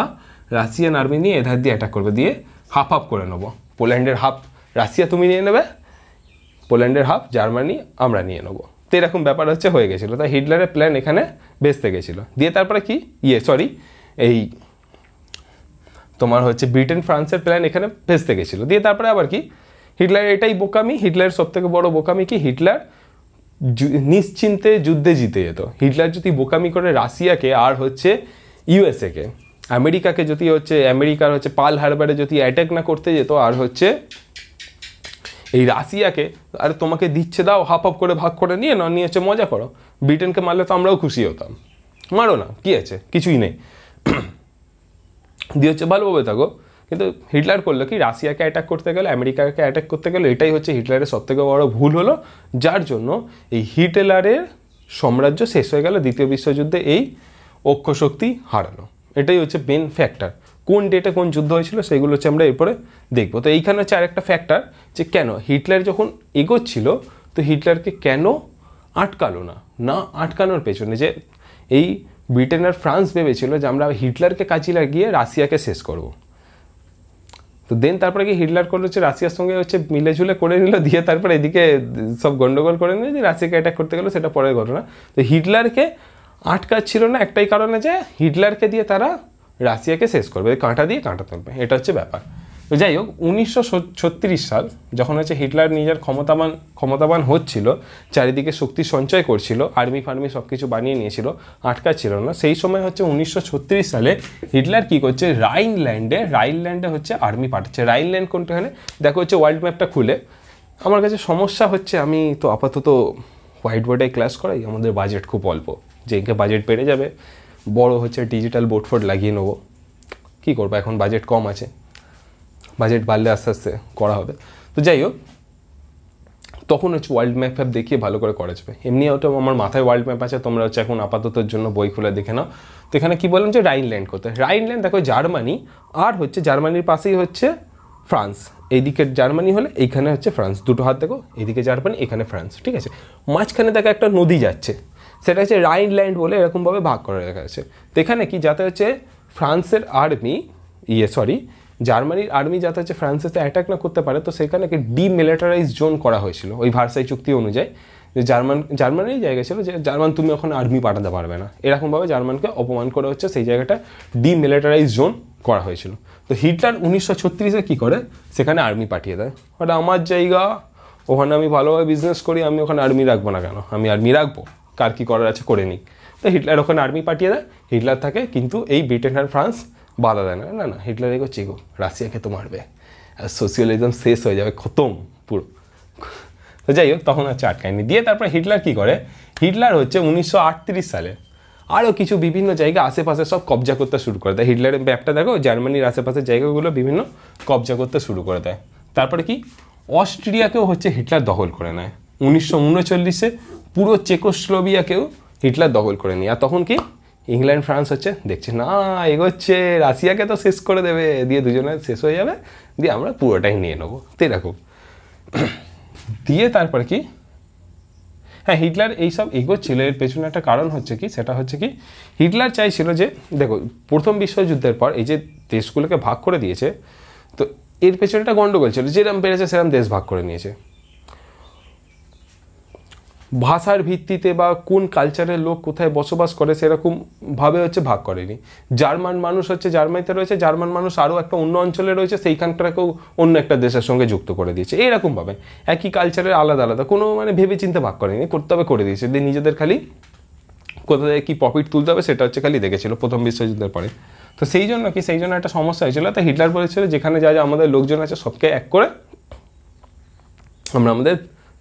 রাশিয়ান আর্মি নিয়ে এধার দিয়ে অ্যাটাক করবে, দিয়ে হাফ করে নেবো। পোল্যান্ডের হাফ রাশিয়া তুমি নিয়ে নেবে, পোল্যান্ডের হাফ জার্মানি আমরা নিয়ে নেবো। তো এরকম ব্যাপার হচ্ছে হয়ে গেছিলো। তাই হিটলারের প্ল্যান এখানে ভেস্তে গেছিলো। দিয়ে তারপরে কি এই তোমার হচ্ছে ব্রিটেন ফ্রান্সের প্ল্যান এখানে ভেস্তে গেছিলো। দিয়ে তারপরে আবার কি, হিটলারের এটাই বোকামি, হিটলারের সবথেকে বড় বোকামি কি, হিটলার নিশ্চিন্তে যুদ্ধে জিতে যেত। হিটলার যদি বোকামি করে রাশিয়াকে আর হচ্ছে ইউএসএকে, আমেরিকাকে যদি হচ্ছে আমেরিকার হচ্ছে পার্ল হারবারে যদি অ্যাটাক না করতে যেত, আর হচ্ছে এই রাশিয়াকে আর তোমাকে দিচ্ছে দাও, হাফ করে ভাগ করে নিয়ে হচ্ছে মজা করো, ব্রিটেনকে মারলে তো আমরাও খুশি হতাম, মারো না কী আছে, কিছুই নেই, দিয়ে হচ্ছে ভালোভাবে থাকো। কিন্তু হিটলার করলো কি, রাশিয়াকে অ্যাটাক করতে গেলে, আমেরিকাকে অ্যাটাক করতে গেলে, এটাই হচ্ছে হিটলারের সবথেকে বড় ভুল হলো, যার জন্য এই হিটলারের সাম্রাজ্য শেষ হয়ে গেল। দ্বিতীয় বিশ্বযুদ্ধে এই অক্ষশক্তি হারানো, এটাই হচ্ছে মেন ফ্যাক্টর। কোন ডেটে কোন যুদ্ধ হয়েছিল সেগুলো হচ্ছে আমরা এরপরে দেখবো। তো এইখানে হচ্ছে আরেকটা ফ্যাক্টর, যে কেন হিটলার যখন এগোচ্ছিল, তো হিটলারকে কেন আটকালো না আটকানোর পেছনে যে এই ব্রিটেন আর ফ্রান্স ভেবেছিল যে আমরা হিটলারকে কাজে লাগিয়ে রাশিয়াকে শেষ করব। তো তারপরে কি হিটলার করলো হচ্ছে রাশিয়ার সঙ্গে হচ্ছে মিলেঝুলে করে নিল, দিয়ে তারপরে এদিকে সব গন্ডগোল করে নিল, যে রাশিয়াকে অ্যাটাক করতে গেলো, সেটা পরের ঘটনা। তো হিটলারকে আটকাচ্ছিল না একটাই কারণে, যে হিটলারকে দিয়ে তারা রাশিয়াকে শেষ করবে, কাঁটা দিয়ে কাঁটা তুলবে, এটা হচ্ছে ব্যাপার। তো যাই হোক, 1936 সাল যখন হচ্ছে হিটলার নিজের ক্ষমতাবান হচ্ছিল, চারিদিকে শক্তি সঞ্চয় করছিল, আর্মি ফার্মি সব কিছু বানিয়ে নিয়েছিল, আটকাচ্ছিল না, সেই সময় হচ্ছে 1936 সালে হিটলার কী করছে, রাইনল্যান্ডে হচ্ছে আর্মি পাঠাচ্ছে। রাইনল্যান্ড কোনটা? এখানে দেখো হচ্ছে ওয়ার্ল্ড ম্যাপটা খুলে, আমার কাছে সমস্যা হচ্ছে, আমি তো আপাতত হোয়াইট বোর্ডে ক্লাস করাই, আমাদের বাজেট খুব অল্প, যেদিকে বাজেট বেড়ে যাবে বড় হচ্ছে ডিজিটাল বোর্ড ফোর্ড লাগিয়ে নেবো, কী করবো, এখন বাজেট কম আছে, বাজেট বাড়লে আস্তে আস্তে করা হবে। তো যাই হোক, তখন হচ্ছে ওয়ার্ল্ড ম্যাপ দেখিয়ে ভালো করে করা যাবে। এমনি হয়তো আমার মাথায় ওয়ার্ল্ড ম্যাপ আছে, তোমরা হচ্ছে এখন আপাততর জন্য বই খুলে দেখে নাও। তো এখানে কী বললাম, যে রাইনল্যান্ড কোথায়, রাইনল্যান্ড দেখো জার্মানি, আর হচ্ছে জার্মানির পাশেই হচ্ছে ফ্রান্স, এইদিকে জার্মানি হলে এইখানে হচ্ছে ফ্রান্স, দুটো হাত দেখো, এইদিকে জার্মানি এখানে ফ্রান্স, ঠিক আছে। মাঝখানে দেখো একটা নদী যাচ্ছে, সেটা হচ্ছে রাইনল্যান্ড বলে এরকমভাবে ভাগ করে রাখা আছে। তো এখানে কি, যাতে হচ্ছে ফ্রান্সের আর্মি জার্মানির আর্মি যাতে হচ্ছে ফ্রান্সেতে অ্যাটাক না করতে পারে, তো সেখানে কি ডিমিলিটারাইজ জোন করা হয়েছিল ওই ভার্সাই চুক্তি অনুযায়ী, যে জার্মানির জায়গা ছিল যে জার্মান তুমি ওখানে আর্মি পাঠাতে পারবে না, এরকমভাবে জার্মানকে অপমান করে হচ্ছে সেই জায়গাটা ডিমিলিটারাইজ জোন করা হয়েছিল। তো হিটলার 1936-এ কী করে, সেখানে আর্মি পাঠিয়ে দেয়। ওটা আমার জায়গা, ওখানে আমি ভালোভাবে বিজনেস করি, আমি ওখানে আর্মি রাখবো না কেন, আমি আর্মি রাখবো, কার কী করার আছে করে নিক। তো হিটলার ওখানে আর্মি পাঠিয়ে দেয়, হিটলার থাকে, কিন্তু এই ব্রিটেন আর ফ্রান্স বাধা দেয় না, না না হিটলার এগোচ্ছে গো, রাশিয়াকে তো মারবে, আর সোশিয়ালিজম শেষ হয়ে যাবে, খতম পুরো। তো যাই হোক, তখন হচ্ছে আটকায়নি দিয়ে তারপরে হিটলার কী করে, হিটলার হচ্ছে 1938 সালে আরও কিছু বিভিন্ন জায়গা আশেপাশে সব কবজা করতে শুরু করে দেয়। হিটলারের ম্যাপটা দেখো, জার্মানির আশেপাশের জায়গাগুলো বিভিন্ন কবজা করতে শুরু করে দেয়। তারপরে কি, অস্ট্রিয়াকেও হচ্ছে হিটলার দখল করে নেয়। 1939-এ পুরো চেকোস্লোভিয়াকেও হিটলার দখল করে নিয়ে, আর তখন কি ইংল্যান্ড ফ্রান্স হচ্ছে দেখছে না এগোচ্ছে, রাশিয়াকে তো শেষ করে দেবে, দিয়ে দুজনে শেষ হয়ে যাবে, দিয়ে আমরা পুরোটাই নিয়ে নেবো। তো এরকম দিয়ে তারপরে কি, হ্যাঁ হিটলার এইসব এগোচ্ছিল, এর পেছনে একটা কারণ হচ্ছে কি, সেটা হচ্ছে কি হিটলার চাইছিল যে, দেখো প্রথম বিশ্বযুদ্ধের পর এই যে দেশগুলোকে ভাগ করে দিয়েছে, তো এর পেছনে একটা গন্ডগোল ছিল, যেরকম পেরেছে সেরকম দেশ ভাগ করে নিয়েছে, ভাষার ভিত্তিতে বা কোন কালচারের লোক কোথায় বসবাস করে সেরকমভাবে হচ্ছে ভাগ করেনি। জার্মান মানুষ হচ্ছে জার্মানিতে রয়েছে, জার্মান মানুষ আরও একটা অন্য অঞ্চলে রয়েছে, সেইখানটাকেও অন্য একটা দেশের সঙ্গে যুক্ত করে দিয়েছে, এইরকমভাবে একই কালচারের আলাদা আলাদা কোনো মানে ভেবে চিন্তে ভাগ করেনি, করতে হবে করে দিয়েছে, দিয়ে নিজেদের খালি কোথায় কী প্রফিট তুলতে হবে সেটা হচ্ছে খালি দেখেছিল প্রথম বিশ্বযুদ্ধের পরে। তো সেই জন্য কি, সেই জন্য একটা সমস্যা হয়েছিল। তো হিটলার বলেছিল যেখানে যা যা আমাদের লোকজন আছে সবকে এক করে আমরা আমাদের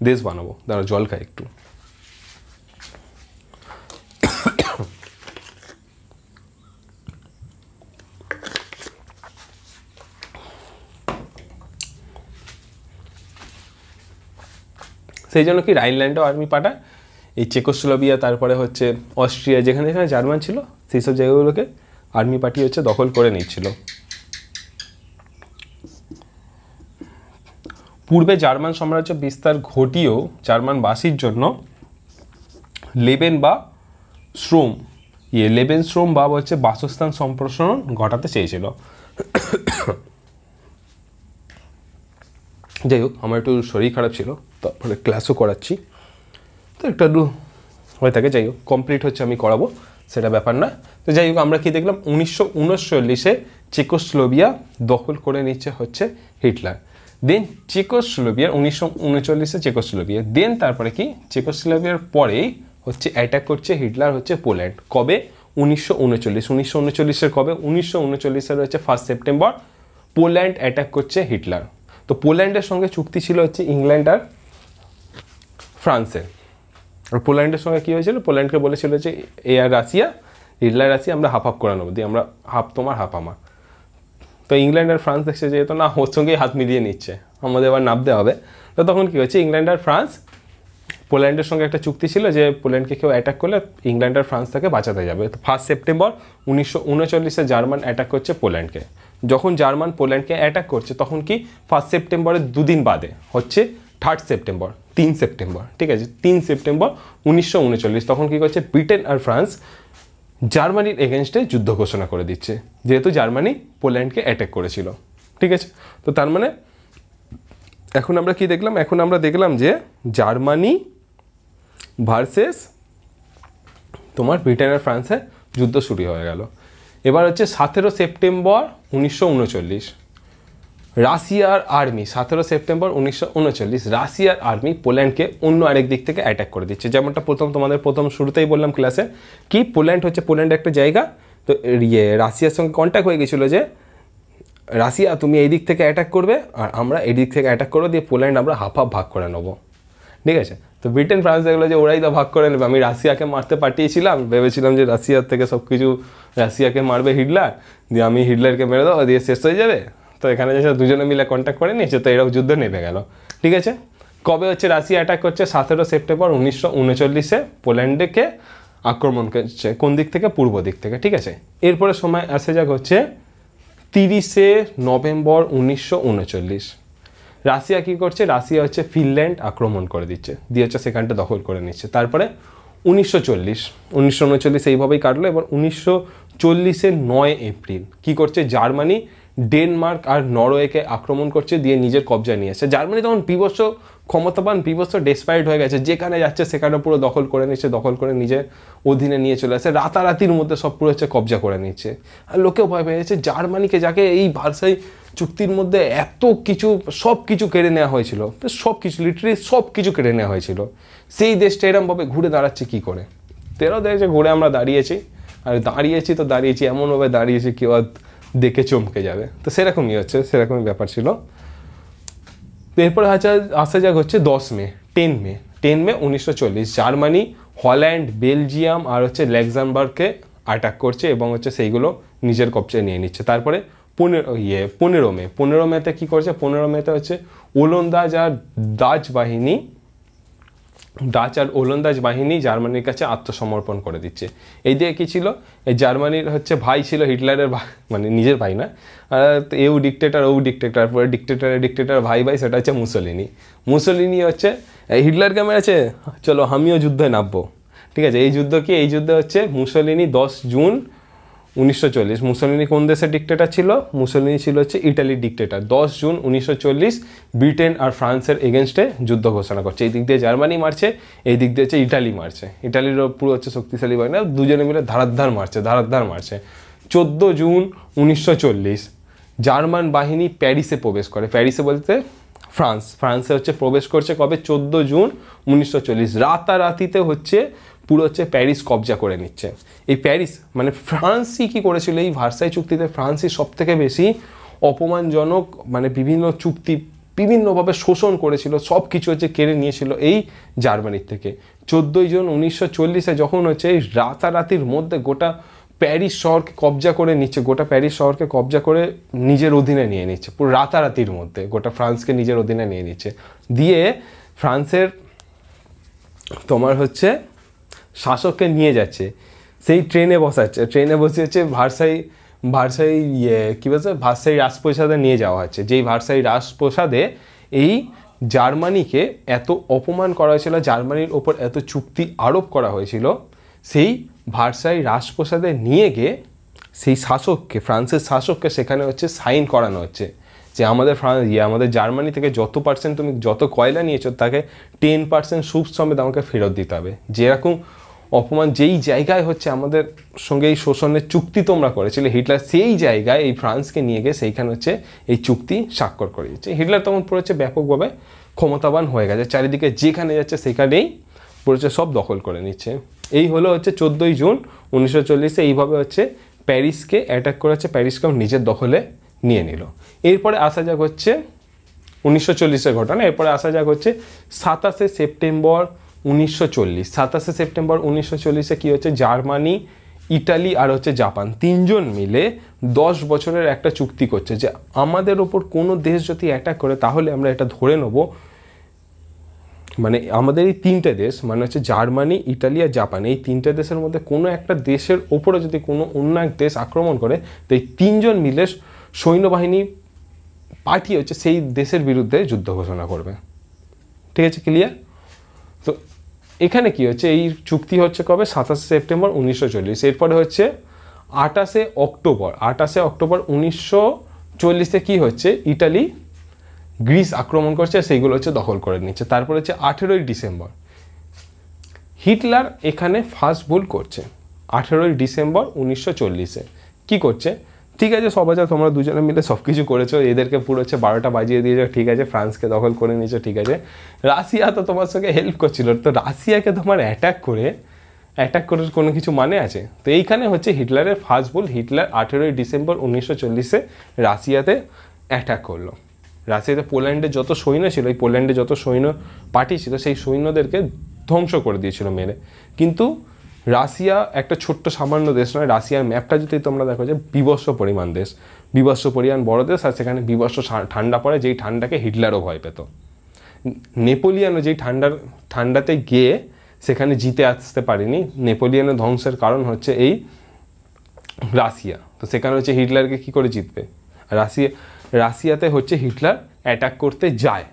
দেশ বানাবো। দাঁড়া জল খাই একটু। সেই জন্য কি রাইনল্যান্ডেও আর্মি পাঠায়, এই চেকোস্লোভিয়া তারপরে হচ্ছে অস্ট্রিয়া যেখানে যেখানে জার্মান ছিল সেই সব জায়গাগুলোকে আর্মি পাঠিয়ে হচ্ছে দখল করে নিচ্ছিল। পূর্বে জার্মান সাম্রাজ্য বিস্তার ঘটিয়েও জার্মানবাসীর জন্য লেবেন শ্রম বা হচ্ছে বাসস্থান সম্প্রসারণ ঘটাতে চেয়েছিল। যাই হোক, আমার একটু শরীর খারাপ ছিল, তারপরে ক্লাসও করাচ্ছি, তো একটু হয়ে থাকে। যাই হোক, কমপ্লিট হচ্ছে আমি করাবো, সেটা ব্যাপার না। তো যাই হোক, আমরা কি দেখলাম, 1939-এ চেকোস্লোভিয়া দখল করে নিচ্ছে হচ্ছে হিটলার। দেন চেকোস্লোভিয়ার 1939-এ চেকোস্লোভিয়া, দেন তারপরে কি চেকোস্লোভিয়ার পরেই হচ্ছে অ্যাটাক করছে হিটলার হচ্ছে পোল্যান্ড। কবে? 1939-এর কবে? 1939-এর হচ্ছে 1 সেপ্টেম্বর পোল্যান্ড অ্যাটাক করছে হিটলার। তো পোল্যান্ডের সঙ্গে চুক্তি ছিল হচ্ছে ইংল্যান্ড আর ফ্রান্সের। আর পোল্যান্ডের সঙ্গে কী হয়েছিল, পোল্যান্ডকে বলেছিল যে এ আর রাশিয়া, হিটলার রাশিয়া আমরা হাফ হাফ করে নেবো, দিয়ে আমরা হাফ তোমার হাফ আমার। তো ইংল্যান্ড আর ফ্রান্স দেখছে যে তো না, ওর সঙ্গেই হাত মিলিয়ে নিচ্ছে, আমাদের এবার নামতে হবে। তো তখন কী হচ্ছে, ইংল্যান্ড আর ফ্রান্স, পোল্যান্ডের সঙ্গে একটা চুক্তি ছিল যে পোল্যান্ডকে কেউ অ্যাটাক করলে ইংল্যান্ড আর ফ্রান্স থেকে বাঁচাতে যাবে। তো 1 সেপ্টেম্বর 1939-এ জার্মান অ্যাটাক করছে পোল্যান্ডকে। যখন জার্মান পোল্যান্ডকে অ্যাটাক করছে তখন কি 1 সেপ্টেম্বরের দুদিন বাদে হচ্ছে 3 সেপ্টেম্বর, 3 সেপ্টেম্বর, ঠিক আছে, 3 সেপ্টেম্বর 1939 তখন কী করছে, ব্রিটেন আর ফ্রান্স জার্মানির এগেনস্টে যুদ্ধ ঘোষণা করে দিচ্ছে, যেহেতু জার্মানি পোল্যান্ডকে অ্যাটাক করেছিল, ঠিক আছে। তো তার মানে এখন আমরা কি দেখলাম, এখন আমরা দেখলাম যে জার্মানি ভার্সেস তোমার ব্রিটেন আর ফ্রান্সে যুদ্ধ শুরু হয়ে গেল। এবার হচ্ছে 17 সেপ্টেম্বর 1939 রাশিয়ার আর্মি, 17 সেপ্টেম্বর 1939 রাশিয়ার আর্মি পোল্যান্ডকে অন্য আরেক দিক থেকে অ্যাটাক করে দিচ্ছে। যেমনটা তোমাদের প্রথম শুরুতেই বললাম ক্লাসে, কি পোল্যান্ড হচ্ছে পোল্যান্ড একটা জায়গা, তো রাশিয়ার সঙ্গে কন্ট্যাক্ট হয়ে গেছিলো যে রাশিয়া তুমি এই দিক থেকে অ্যাটাক করবে আর আমরা এই দিক থেকে অ্যাটাক করবো, দিয়ে পোল্যান্ড আমরা হাফ হাফ ভাগ করে নেবো, ঠিক আছে। তো ব্রিটেন ফ্রান্স দেখলো যে ওরাই তো ভাগ করে নেবে, আমি রাশিয়াকে মারতে পাঠিয়েছিলাম, ভেবেছিলাম যে রাশিয়ার থেকে সব কিছু রাশিয়াকে মারবে হিটলার, দিয়ে আমি হিটলারকে মেরে দেবো, দিয়ে শেষ হয়ে যাবে। তো এখানে যে দুজনে মিলে কন্ট্যাক্ট করে নিয়েছে, তো এরকম যুদ্ধ নেমে গেল, ঠিক আছে। কবে হচ্ছে রাশিয়া অ্যাটাক করছে, 17 সেপ্টেম্বর 1939 পোল্যান্ডকে আক্রমণ করছে, কোন দিক থেকে, পূর্ব দিক থেকে, ঠিক আছে। এরপরে সময় আসে যাক হচ্ছে 30 নভেম্বর 1939 রাশিয়া কী করছে, রাশিয়া হচ্ছে ফিনল্যান্ড আক্রমণ করে দিচ্ছে, দিয়ে হচ্ছে সেখানটা দখল করে নিচ্ছে। তারপরে 1939 এইভাবেই কাটলো। এবার 1940-এর 9 এপ্রিল কী করছে, জার্মানি ডেনমার্ক আর নরওয়েকে আক্রমণ করছে, দিয়ে নিজের কবজায় নিয়ে আসছে। জার্মানি তখন বিভৎস ক্ষমতাবান বিভৎস ডেসপাইট হয়ে গেছে, যেখানে যাচ্ছে সেখানে পুরো দখল করে নিচ্ছে, দখল করে নিজের অধীনে নিয়ে চলে আসছে, রাতারাতির মধ্যে সব পুরো হচ্ছে কবজা করে নিচ্ছে। আর লোকেও ভয় পেয়ে যাচ্ছে জার্মানিকে, যাকে এই ভার্সাই চুক্তির মধ্যে এত কিছু সব কিছু কেড়ে নেওয়া হয়েছিল, সব কিছু লিটারালি সব কিছু কেড়ে নেওয়া হয়েছিল, সেই দেশটা এরমভাবে ঘুরে দাঁড়াচ্ছে কী করে। তেরাও দেখছে ঘুরে আমরা দাঁড়িয়েছি, আর দাঁড়িয়েছি তো দাঁড়িয়েছি, এমনভাবে দাঁড়িয়েছি কেউ আর দেখে চমকে যাবে। তো সেরকমই হচ্ছে, সেরকমই ব্যাপার ছিল। এরপরে আসা যাক হচ্ছে 10 মে 1940, জার্মানি হল্যান্ড, বেলজিয়াম আর হচ্ছে লাক্সেমবার্গকে অ্যাটাক করছে এবং হচ্ছে সেইগুলো নিজের কবজায় নিয়ে নিচ্ছে। তারপরে 15 মেতে কী করছে, 15 মেতে হচ্ছে ওলন্দাজ আর ওলন্দাজ বাহিনী জার্মানির কাছে আত্মসমর্পণ করে দিচ্ছে। এই দিকে কী ছিল, এই জার্মানির হচ্ছে ভাই ছিল হিটলারের মানে নিজের ভাই না, এও ডিক্টেটার পরে ডিক্টেটার ভাই সেটা হচ্ছে মুসোলিনি হচ্ছে হিটলারকে মেরেছে, চলো আমিও যুদ্ধে নামবো। ঠিক আছে, এই যুদ্ধ কি, এই যুদ্ধে হচ্ছে মুসোলিনি 10 জুন 1940, মুসোলিনি কোন দেশের ডিক্টেটার ছিল, মুসোলিনি ছিল হচ্ছে ইটালির ডিক্টেটার। 10 জুন 1940 ব্রিটেন আর ফ্রান্সের এগেনস্টে যুদ্ধ ঘোষণা করছে। এই দিক দিয়ে জার্মানি মারছে, এই দিক দিয়ে হচ্ছে ইটালি মারছে, ইটালিরও পুরো হচ্ছে শক্তিশালী বাহিনী, দুজনে মিলে ধারাদ্ধার মারছে। 14 জুন 1940 জার্মান বাহিনী প্যারিসে প্রবেশ করে, প্যারিসে বলতে ফ্রান্সে হচ্ছে প্রবেশ করছে কবে, 14 জুন 1940, রাতারাতিতে হচ্ছে পুরো হচ্ছে প্যারিস কবজা করে নিচ্ছে। এই প্যারিস মানে ফ্রান্সই কী করেছিল এই ভার্সাই চুক্তিতে, ফ্রান্সই সব থেকে বেশি অপমানজনক মানে বিভিন্ন চুক্তি বিভিন্নভাবে শোষণ করেছিল, সব কিছু হচ্ছে কেড়ে নিয়েছিল এই জার্মানির থেকে। 14 জুন 1940 যখন হচ্ছে এই রাতারাতির মধ্যে গোটা প্যারিস শহরকে কবজা করে নিচ্ছে, গোটা প্যারিস শহরকে কবজা করে নিজের অধীনে নিয়ে নিচ্ছে, পুরো রাতারাতির মধ্যে গোটা ফ্রান্সকে নিজের অধীনে নিয়ে নিচ্ছে। দিয়ে ফ্রান্সের তোমার হচ্ছে শাসককে নিয়ে যাচ্ছে, সেই ট্রেনে বসে হচ্ছে ভার্সাই কী বলছে ভার্সাই রাজপ্রাসাদে নিয়ে যাওয়া হচ্ছে। যেই ভার্সাই রাজপ্রাসাদে এই জার্মানিকে এত অপমান করা হয়েছিল, জার্মানির ওপর এত চুক্তি আরোপ করা হয়েছিল, সেই ভার্সাই রাজপ্রাসাদে নিয়ে গিয়ে সেই শাসককে, ফ্রান্সের শাসককে সেখানে হচ্ছে সাইন করানো হচ্ছে যে আমাদের জার্মানি থেকে যত পার্সেন্ট তুমি যত কয়লা নিয়েছো তাকে 10% সুদ সমেত আমাকে ফেরত দিতে হবে। যেরকম অপমান যেই জায়গায় হচ্ছে আমাদের সঙ্গে এই শোষণের চুক্তি তোমরা করেছিলে, হিটলার সেই জায়গায় এই ফ্রান্সকে নিয়ে গিয়ে সেইখানে হচ্ছে এই চুক্তি স্বাক্ষর করে দিচ্ছে। হিটলার তখন পুরো হচ্ছে ব্যাপকভাবে ক্ষমতাবান হয়ে গেছে, চারিদিকে যেখানে যাচ্ছে সেখানেই পুরো হচ্ছে সব দখল করে নিচ্ছে। এই হলো হচ্ছে 14 জুন 1940 এইভাবে হচ্ছে প্যারিসকে অ্যাটাক করে হচ্ছে প্যারিসকেও নিজের দখলে নিয়ে নিল। এরপরে আসা যাক হচ্ছে 1940-এর ঘটনা। এরপরে আসা যাক হচ্ছে 27 সেপ্টেম্বর 1940 কী হচ্ছে, জার্মানি, ইটালি আর হচ্ছে জাপান তিনজন মিলে 10 বছরের একটা চুক্তি করছে যে আমাদের ওপর কোনো দেশ যদি অ্যাটাক করে তাহলে আমরা এটা ধরে নেব, মানে আমাদের এই 3টে দেশ মানে হচ্ছে জার্মানি, ইটালি আর জাপান, এই 3টে দেশের মধ্যে কোনো একটা দেশের ওপরে যদি কোনো অন্য এক দেশ আক্রমণ করে তো এই 3জন মিলে সৈন্যবাহিনী পাঠিয়ে হচ্ছে সেই দেশের বিরুদ্ধে যুদ্ধ ঘোষণা করবে। ঠিক আছে, ক্লিয়ার? তো এখানে কি হচ্ছে, এই চুক্তি হচ্ছে কবে, 27 সেপ্টেম্বর 1940। এরপরে হচ্ছে 28 অক্টোবর 1940 কি হচ্ছে, ইটালি গ্রিস আক্রমণ করছে, সেইগুলো হচ্ছে দখল করে নিচ্ছে। তারপর হচ্ছে 18 ডিসেম্বর হিটলার এখানে ফার্স্ট ভুল করছে। 18 ডিসেম্বর 1940 কি করছে, ঠিক আছে সবাই যা তোমরা দুজনে মিলে সব কিছু করেছো, এদেরকে পুরো হচ্ছে 12টা বাজিয়ে দিয়েছো, ঠিক আছে ফ্রান্সকে দখল করে নিয়েছো, ঠিক আছে রাশিয়া তো তোমার সঙ্গে হেল্প করছিল, তো রাশিয়াকে তোমার অ্যাটাক করার কোনো কিছু মানে আছে? তো এইখানে হচ্ছে হিটলারের ফার্স্ট ভুল। হিটলার 18 ডিসেম্বর 1940 রাশিয়াতে অ্যাটাক করলো। রাশিয়াতে পোল্যান্ডের যত সৈন্য ছিল, এই পোল্যান্ডে যত সৈন্য পাঠিয়েছিল সেই সৈন্যদেরকে ধ্বংস করে দিয়েছিল মেরে। কিন্তু রাশিয়া একটা ছোট্ট সামান্য দেশ নয়, রাশিয়ার ম্যাপটা যদি তোমরা দেখো যে বিভৎস পরিমাণ দেশ, বিভৎস পরিমাণ বড় দেশ, আর সেখানে বিভৎস ঠান্ডা পড়ে, যেই ঠান্ডাকে হিটলারও ভয় পেত। নেপোলিয়ানও যেই ঠান্ডাতে গিয়ে সেখানে জিতে আসতে পারেনি, নেপোলিয়ানের ধ্বংসের কারণ হচ্ছে এই রাশিয়া। তো সেখানে হচ্ছে হিটলারকে কী করে জিতবে? রাশিয়াতে হচ্ছে হিটলার অ্যাটাক করতে যায়,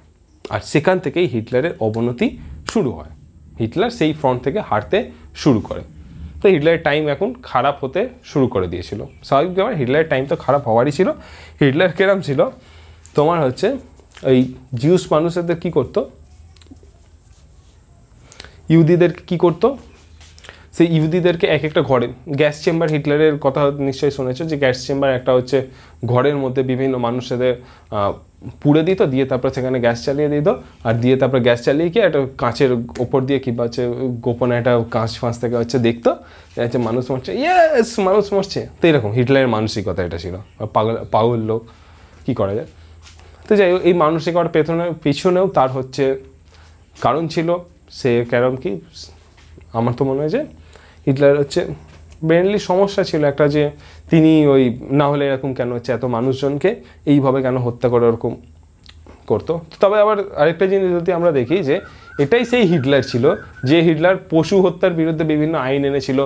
আর সেখান থেকেই হিটলারের অবনতি শুরু হয়। হিটলার সেই ফ্রন্ট থেকে হারতে শুরু করে। তো হিটলারের টাইম এখন খারাপ হতে শুরু করে দিয়েছিল। স্বাভাবিকভাবে হিটলারের টাইম তো খারাপ হওয়ারই ছিল। হিটলার কেরাম ছিল তোমার হচ্ছে ওই জিউস মানুষদের কী করতো, ইহুদিদেরকে কী করতো, সেই ইহুদিদেরকে এক একটা ঘরে, গ্যাস চেম্বার, হিটলারের কথা নিশ্চয়ই শুনেছো যে গ্যাস চেম্বার একটা হচ্ছে ঘরের মধ্যে বিভিন্ন মানুষদের পুড়ে দিত, দিয়ে তারপরে সেখানে গ্যাস চালিয়ে দিত, আর দিয়ে তারপরে গ্যাস চালিয়ে গিয়ে একটা কাঁচের ওপর দিয়ে কিংবা হচ্ছে গোপনে একটা কাঁচ ফাঁস থেকে হচ্ছে দেখতো হচ্ছে মানুষ মরছে, ইয়েস মানুষ মরছে। তো এরকম হিটলারের মানসিকতা এটা ছিল, পাগল লোক, কী করা যায়। তো যাই হোক, এই মানসিকতার পিছনেও তার হচ্ছে কারণ ছিল। সে কারণ কি, আমার তো মনে হয় যে হিটলার হচ্ছে মেনলি সমস্যা ছিল একটা, যে তিনি ওই না হলে এরকম কেন হচ্ছে এত মানুষজনকে এইভাবে কেন হত্যা করে ওরকম করতো। তবে আবার আরেকটা জিনিস যদি আমরা দেখি যে এটাই সেই হিটলার ছিল যে হিটলার পশু হত্যার বিরুদ্ধে বিভিন্ন আইন এনেছিল,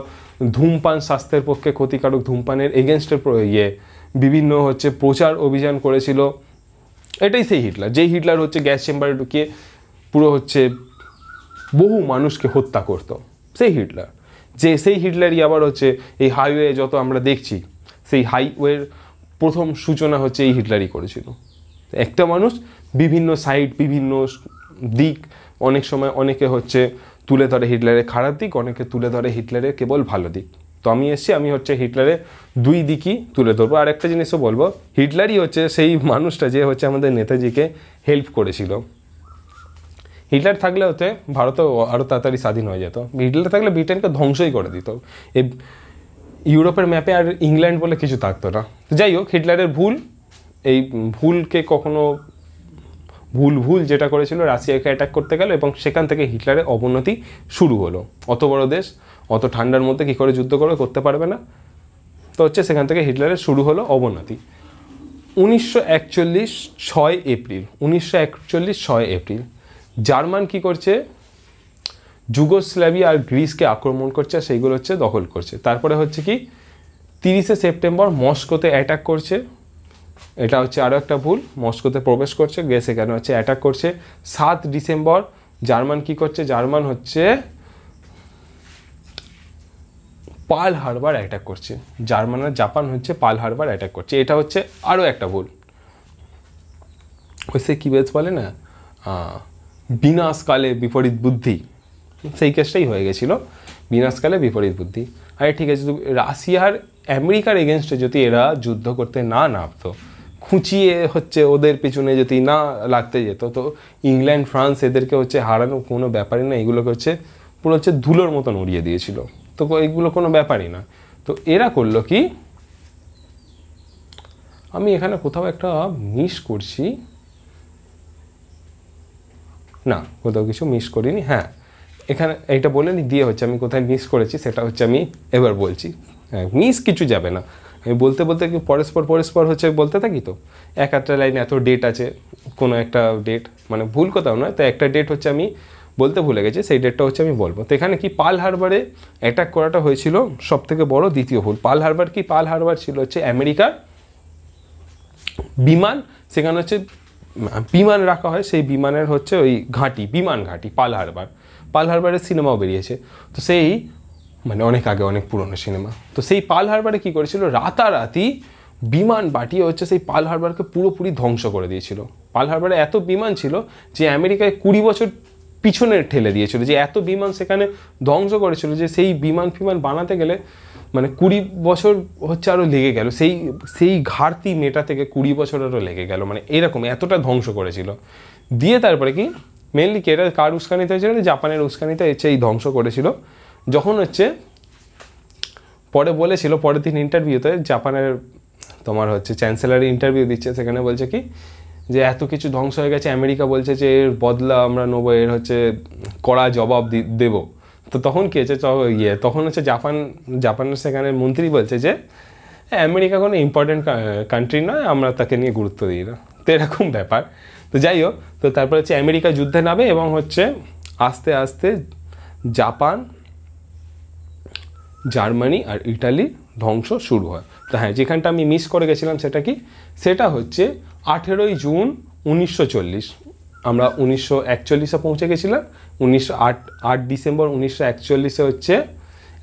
ধূমপান স্বাস্থ্যের পক্ষে ক্ষতিকারক, ধূমপানের এগেনস্টের বিভিন্ন হচ্ছে প্রচার অভিযান করেছিল। এটাই সেই হিটলার, যেই হিটলার হচ্ছে গ্যাস চেম্বারে ঢুকিয়ে পুরো হচ্ছে বহু মানুষকে হত্যা করতো, সেই হিটলার। যে সেই হিটলারই আবার হচ্ছে এই হাইওয়ে যত আমরা দেখছি, সেই হাইওয়ের প্রথম সূচনা হচ্ছে এই হিটলারই করেছিল। একটা মানুষ বিভিন্ন সাইড, বিভিন্ন দিক, অনেক সময় অনেকে হচ্ছে তুলে ধরে হিটলারের খারাপ দিক, অনেকে তুলে ধরে হিটলারের কেবল ভালো দিক। তো আমি হচ্ছে হিটলারের দুই দিকই তুলে ধরবো। আর একটা জিনিসও বলবো, হিটলারই হচ্ছে সেই মানুষটা যে হচ্ছে আমাদের নেতাজিকে হেল্প করেছিল। হিটলার থাকলে হতে ভারতও আরও তাড়াতাড়ি স্বাধীন হয়ে যেত। হিটলার থাকলে ব্রিটেনকে ধ্বংসই করে দিত, এই ইউরোপের ম্যাপে আর ইংল্যান্ড বলে কিছু থাকতো না। যাই হোক, হিটলারের ভুল, এই ভুলকে কখনো ভুল যেটা করেছিল রাশিয়াকে অ্যাটাক করতে গেল, এবং সেখান থেকে হিটলারের অবনতি শুরু হলো। অত বড় দেশ অত ঠান্ডার মধ্যে কী করে যুদ্ধ করতে পারবে না, তো হচ্ছে সেখান থেকে হিটলারের শুরু হলো অবনতি। 1941 6 এপ্রিল 6 এপ্রিল জার্মান কি করছে, যুগোস্লাভিয়া আর গ্রিসকে আক্রমণ করছে, সেইগুলো হচ্ছে দখল করছে। তারপরে হচ্ছে কি 30 সেপ্টেম্বর মস্কোতে অ্যাটাক করছে, এটা হচ্ছে আরও একটা ভুল, মস্কোতে প্রবেশ করছে, গিয়ে সেখানে হচ্ছে অ্যাটাক করছে। 7 ডিসেম্বর জার্মান কি করছে, জার্মান হচ্ছে পার্ল হারবার অ্যাটাক করছে, জার্মান আর জাপান হচ্ছে পার্ল হারবার অ্যাটাক করছে। এটা হচ্ছে আরও একটা ভুল, ওই সে কী বেশ বলে না, বিনাশকালে বিপরীত বুদ্ধি, সেই কেসটাই হয়ে গেছিলো, বিনাশকালে বিপরীত বুদ্ধি। আরে ঠিক আছে, রাশিয়ার আমেরিকার এগেনস্টে যদি এরা যুদ্ধ করতে না নামতো, খুঁচিয়ে হচ্ছে ওদের পিছনে যদি না লাগতে যেত, তো ইংল্যান্ড ফ্রান্স এদেরকে হচ্ছে হারানো কোনো ব্যাপারই না, এগুলোকে হচ্ছে পুরো হচ্ছে ধুলোর মতন উড়িয়ে দিয়েছিল। তো এগুলো কোনো ব্যাপারই না। তো এরা করলো কি, আমি এখানে কোথাও একটা মিস করছি না, কোথাও কিছু মিস করিনি, হ্যাঁ এখানে এইটা বলে নি দিয়ে হচ্ছে আমি কোথায় মিস করেছি সেটা হচ্ছে আমি এবার বলছি। হ্যাঁ, মিস কিছু যাবে না, আমি বলতে বলতে কি পরস্পর হচ্ছে বলতে থাকি, তো এক একটা লাইনে এত ডেট আছে, কোনো একটা ডেট মানে ভুল কোথাও নয়, তো একটা ডেট হচ্ছে আমি বলতে ভুলে গেছি, সেই ডেটটা হচ্ছে আমি বলবো। তো এখানে কি পার্ল হারবারে অ্যাটাক করাটা হয়েছিল সব থেকে বড় দ্বিতীয় ভুল। পার্ল হারবার কি, পার্ল হারবার ছিল হচ্ছে আমেরিকার বিমান, সেখানে হচ্ছে বিমান রাখা হয়, সেই বিমানের হচ্ছে ওই ঘাঁটি, বিমান ঘাঁটি পার্ল হারবার। পার্ল হারবারের সিনেমাও বেরিয়েছে, তো সেই মানে অনেক আগে, অনেক পুরনো সিনেমা। তো সেই পার্ল হারবারে কী করেছিল, রাতারাতি বিমান পাঠিয়ে হচ্ছে সেই পার্ল হারবারকে পুরোপুরি ধ্বংস করে দিয়েছিল। পার্ল হারবারে এত বিমান ছিল যে আমেরিকায় 20 বছর পিছনে ঠেলে দিয়েছিল, যে এত বিমান সেখানে ধ্বংস করেছিল যে সেই বিমান বানাতে গেলে মানে 20 বছর হচ্ছে আরও লেগে গেল, সেই ঘাটতি মেটাতে থেকে 20 বছর আরও লেগে গেল, মানে এরকম এতটা ধ্বংস করেছিল। দিয়ে তারপরে কি মেনলি কি এটা কার উস্কানিতে হয়েছিল, জাপানের উস্কানিতে হচ্ছে এই ধ্বংস করেছিল। যখন হচ্ছে পরে বলেছিল, পরের দিন ইন্টারভিউতে জাপানের তোমার হচ্ছে চ্যান্সেলার ইন্টারভিউ দিচ্ছে, সেখানে বলছে কি যে এত কিছু ধ্বংস হয়ে গেছে, আমেরিকা বলছে যে এর বদলা আমরা নেবো, এর হচ্ছে কড়া জবাব দেবো। তো তখন কী হচ্ছে, তখন হচ্ছে জাপানের সেখানে মন্ত্রী বলছে যে আমেরিকা কোনো ইম্পর্টেন্ট কান্ট্রি নয়, আমরা তাকে নিয়ে গুরুত্ব দিই না। তো এরকম ব্যাপার। তো যাই হোক, তো তারপর হচ্ছে আমেরিকা যুদ্ধে নামে এবং হচ্ছে আস্তে আস্তে জাপান, জার্মানি আর ইটালি ধ্বংস শুরু হয়। তো হ্যাঁ, যেখানটা আমি মিস করে গেছিলাম সেটা কি, সেটা হচ্ছে 18 জুন 1940, আমরা 1941 পৌঁছে গেছিলাম। 8 ডিসেম্বর 1941 হচ্ছে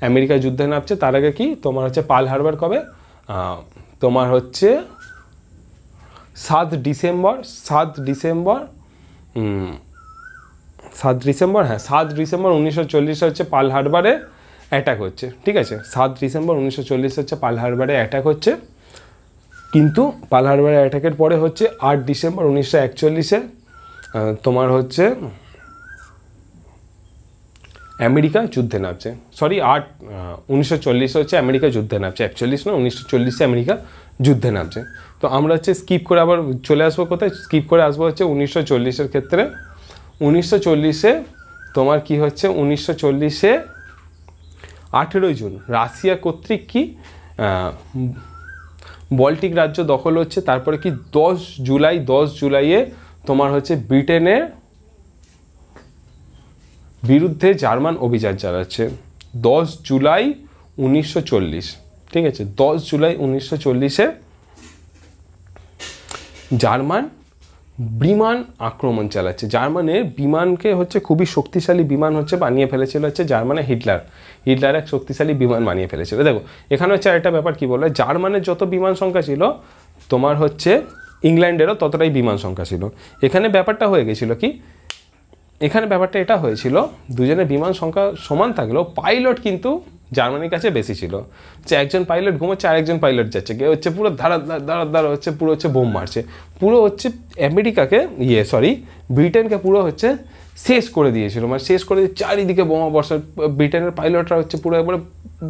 আমেরিকা যুদ্ধে নামছে। তার আগে কি তোমার হচ্ছে পার্ল হারবার কবে, তোমার হচ্ছে 7 ডিসেম্বর 7 ডিসেম্বর, হ্যাঁ 7 ডিসেম্বর 1940 হচ্ছে পার্ল হারবারে অ্যাটাক হচ্ছে, ঠিক আছে। 7 ডিসেম্বর 1940 হচ্ছে পার্ল হারবারে অ্যাটাক হচ্ছে। কিন্তু পার্ল হারবারে অ্যাটাকের পরে হচ্ছে 8 ডিসেম্বর 1941 তোমার হচ্ছে আমেরিকা যুদ্ধে নামছে। সরি 1940 হচ্ছে আমেরিকা যুদ্ধে নামছে, 41 না 1940 আমেরিকা যুদ্ধে নামছে। তো আমরা হচ্ছে স্কিপ করে আবার চলে আসবো কোথায়, স্কিপ করে আসবো হচ্ছে 1940 ক্ষেত্রে। 1940 তোমার কি হচ্ছে, 1940 18 জুন রাশিয়া কর্তৃক কি বল্টিক রাজ্য দখল হচ্ছে। তারপরে কি 10 জুলাইয়ে তোমার হচ্ছে ব্রিটেনের বিরুদ্ধে জার্মান অভিযান চালাচ্ছে। 10 জুলাই 1940, ঠিক আছে। 10 জুলাই 1940 জার্মান বিমান আক্রমণ চালাচ্ছে। জার্মানের বিমানকে হচ্ছে খুবই শক্তিশালী বিমান হচ্ছে বানিয়ে ফেলেছিল হচ্ছে জার্মানের হিটলার এক শক্তিশালী বিমান বানিয়ে ফেলেছিল। দেখো এখানে হচ্ছে আরেকটা ব্যাপার কি বলে, জার্মানের যত বিমান সংখ্যা ছিল তোমার হচ্ছে ইংল্যান্ডেরও ততটাই বিমান সংখ্যা ছিল। এখানে ব্যাপারটা হয়ে গেছিলো কি, এখানে ব্যাপারটা এটা হয়েছিল দুজনের বিমান সংখ্যা সমান থাকলেও পাইলট কিন্তু জার্মানির কাছে বেশি ছিল। যে একজন পাইলট ঘুমোচ্ছে আর একজন পাইলট যাচ্ছে, কেউ হচ্ছে পুরো ধারা হচ্ছে পুরো হচ্ছে বোম মারছে, পুরো হচ্ছে আমেরিকাকে ব্রিটেনকে পুরো হচ্ছে শেষ করে দিয়েছিল, মানে শেষ করে দিয়ে চারিদিকে বোমা বর্ষা। ব্রিটেনের পাইলটরা হচ্ছে পুরো একবারে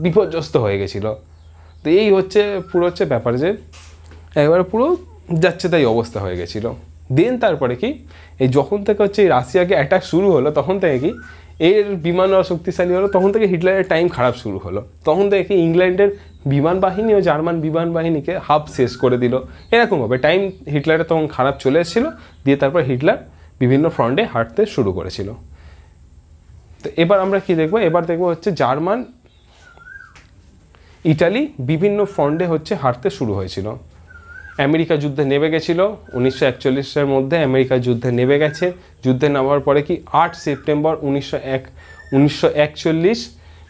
বিপর্যস্ত হয়ে গেছিলো। তো এই হচ্ছে পুরো হচ্ছে ব্যাপার যে একবারে পুরো যাচ্ছে তাই অবস্থা হয়ে গেছিলো। দেন তারপরে কি এই যখন থেকে হচ্ছে রাশিয়াকে অ্যাটাক শুরু হলো তখন থেকে কি এর বিমান শক্তিশালী হলো, তখন থেকে হিটলারের টাইম খারাপ শুরু হলো। তখন থেকে কি ইংল্যান্ডের বিমান বাহিনী ও জার্মান বিমান বাহিনীকে হাফ শেষ করে দিল। এরকমভাবে টাইম হিটলারের তখন খারাপ চলে এসেছিলো। দিয়ে তারপর হিটলার বিভিন্ন ফ্রন্টে হাঁটতে শুরু করেছিল। তো এবার আমরা কি দেখবো, এবার দেখবো হচ্ছে জার্মান ইটালি বিভিন্ন ফ্রন্টে হচ্ছে হাঁটতে শুরু হয়েছিল। আমেরিকা যুদ্ধে নেমে গেছিলো 1941 মধ্যে, আমেরিকা যুদ্ধে নেমে গেছে। যুদ্ধে নামার পরে কি 8 সেপ্টেম্বর 1941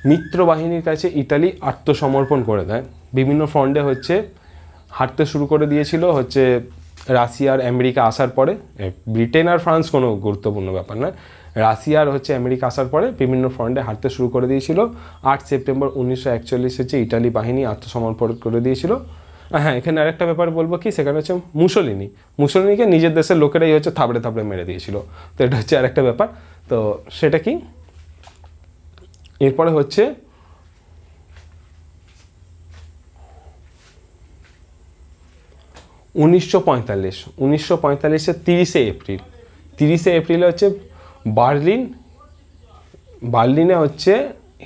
মিত্র বাহিনীর কাছে ইটালি আত্মসমর্পণ করে দেয়। বিভিন্ন ফ্রন্টে হচ্ছে হাঁটতে শুরু করে দিয়েছিল হচ্ছে রাশিয়া আর আমেরিকা আসার পরে। ব্রিটেন আর ফ্রান্স কোনো গুরুত্বপূর্ণ ব্যাপার না, রাশিয়া আর হচ্ছে আমেরিকা আসার পরে বিভিন্ন ফ্রন্টে হাঁটতে শুরু করে দিয়েছিল। 8 সেপ্টেম্বর 1941 হচ্ছে ইটালি বাহিনী আত্মসমর্পণ করে দিয়েছিল। হ্যাঁ এখানে আরেকটা ব্যাপার বলবো কি, সেখানে হচ্ছে মুসোলিনিকে নিজের দেশের লোকেরাই হচ্ছে থাবড়ে মেরে দিয়েছিল। তো এটা হচ্ছে আরেকটা ব্যাপার। তো সেটা কি, এরপরে হচ্ছে 1945 30 এপ্রিলে হচ্ছে বার্লিনে হচ্ছে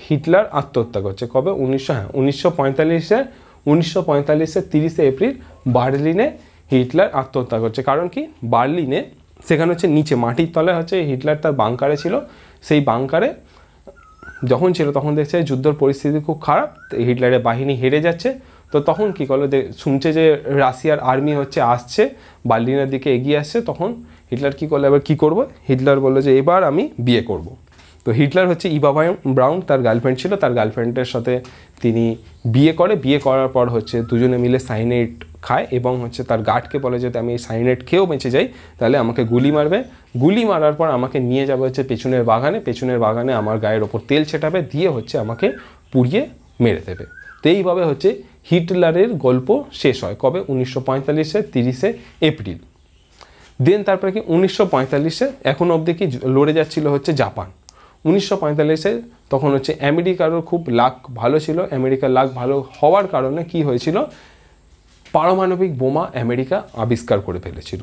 হিটলার আত্মহত্যা করছে। কবে, 1945 30 এপ্রিল বার্লিনে হিটলার আত্মহত্যা করছে। কারণ কি, বার্লিনে সেখানে হচ্ছে নিচে মাটির তলায় হচ্ছে হিটলার তার বাংকারে ছিল। সেই বাংকারে যখন ছিল তখন দেখছে যুদ্ধের পরিস্থিতি খুব খারাপ, হিটলারের বাহিনী হেরে যাচ্ছে। তো তখন কী করলো, শুনছে যে রাশিয়ার আর্মি হচ্ছে আসছে, বার্লিনের দিকে এগিয়ে আসছে। তখন হিটলার কী করলো, এবার কী করবো, হিটলার বললো যে এবার আমি বিয়ে করব। তো হিটলার হচ্ছে ইভা ব্রাউন তার গার্লফ্রেন্ড ছিল, তার গার্লফ্রেন্ডের সাথে তিনি বিয়ে করার পর হচ্ছে দুজনে মিলে সাইনেট খায় এবং হচ্ছে তার গার্ডকে বলে যে আমি এই সাইনেট খেয়েও বেঁচে যাই তাহলে আমাকে গুলি মারবে, গুলি মারার পর আমাকে নিয়ে যাবে হচ্ছে পেছনের বাগানে আমার গায়ের ওপর তেল ছেটাবে, দিয়ে হচ্ছে আমাকে পুড়িয়ে মেরে দেবে। তো এইভাবে হচ্ছে হিটলারের গল্প শেষ হয়। কবে, 1945 30 এপ্রিল। দেন তারপরে কি 1945 এখন অবধি কি লড়ে যাচ্ছিল হচ্ছে জাপান। 1945 তখন হচ্ছে আমেরিকারও খুব লাক ভালো ছিল। আমেরিকার লাক ভালো হওয়ার কারণে কি হয়েছিল, পারমাণবিক বোমা আমেরিকা আবিষ্কার করে ফেলেছিল।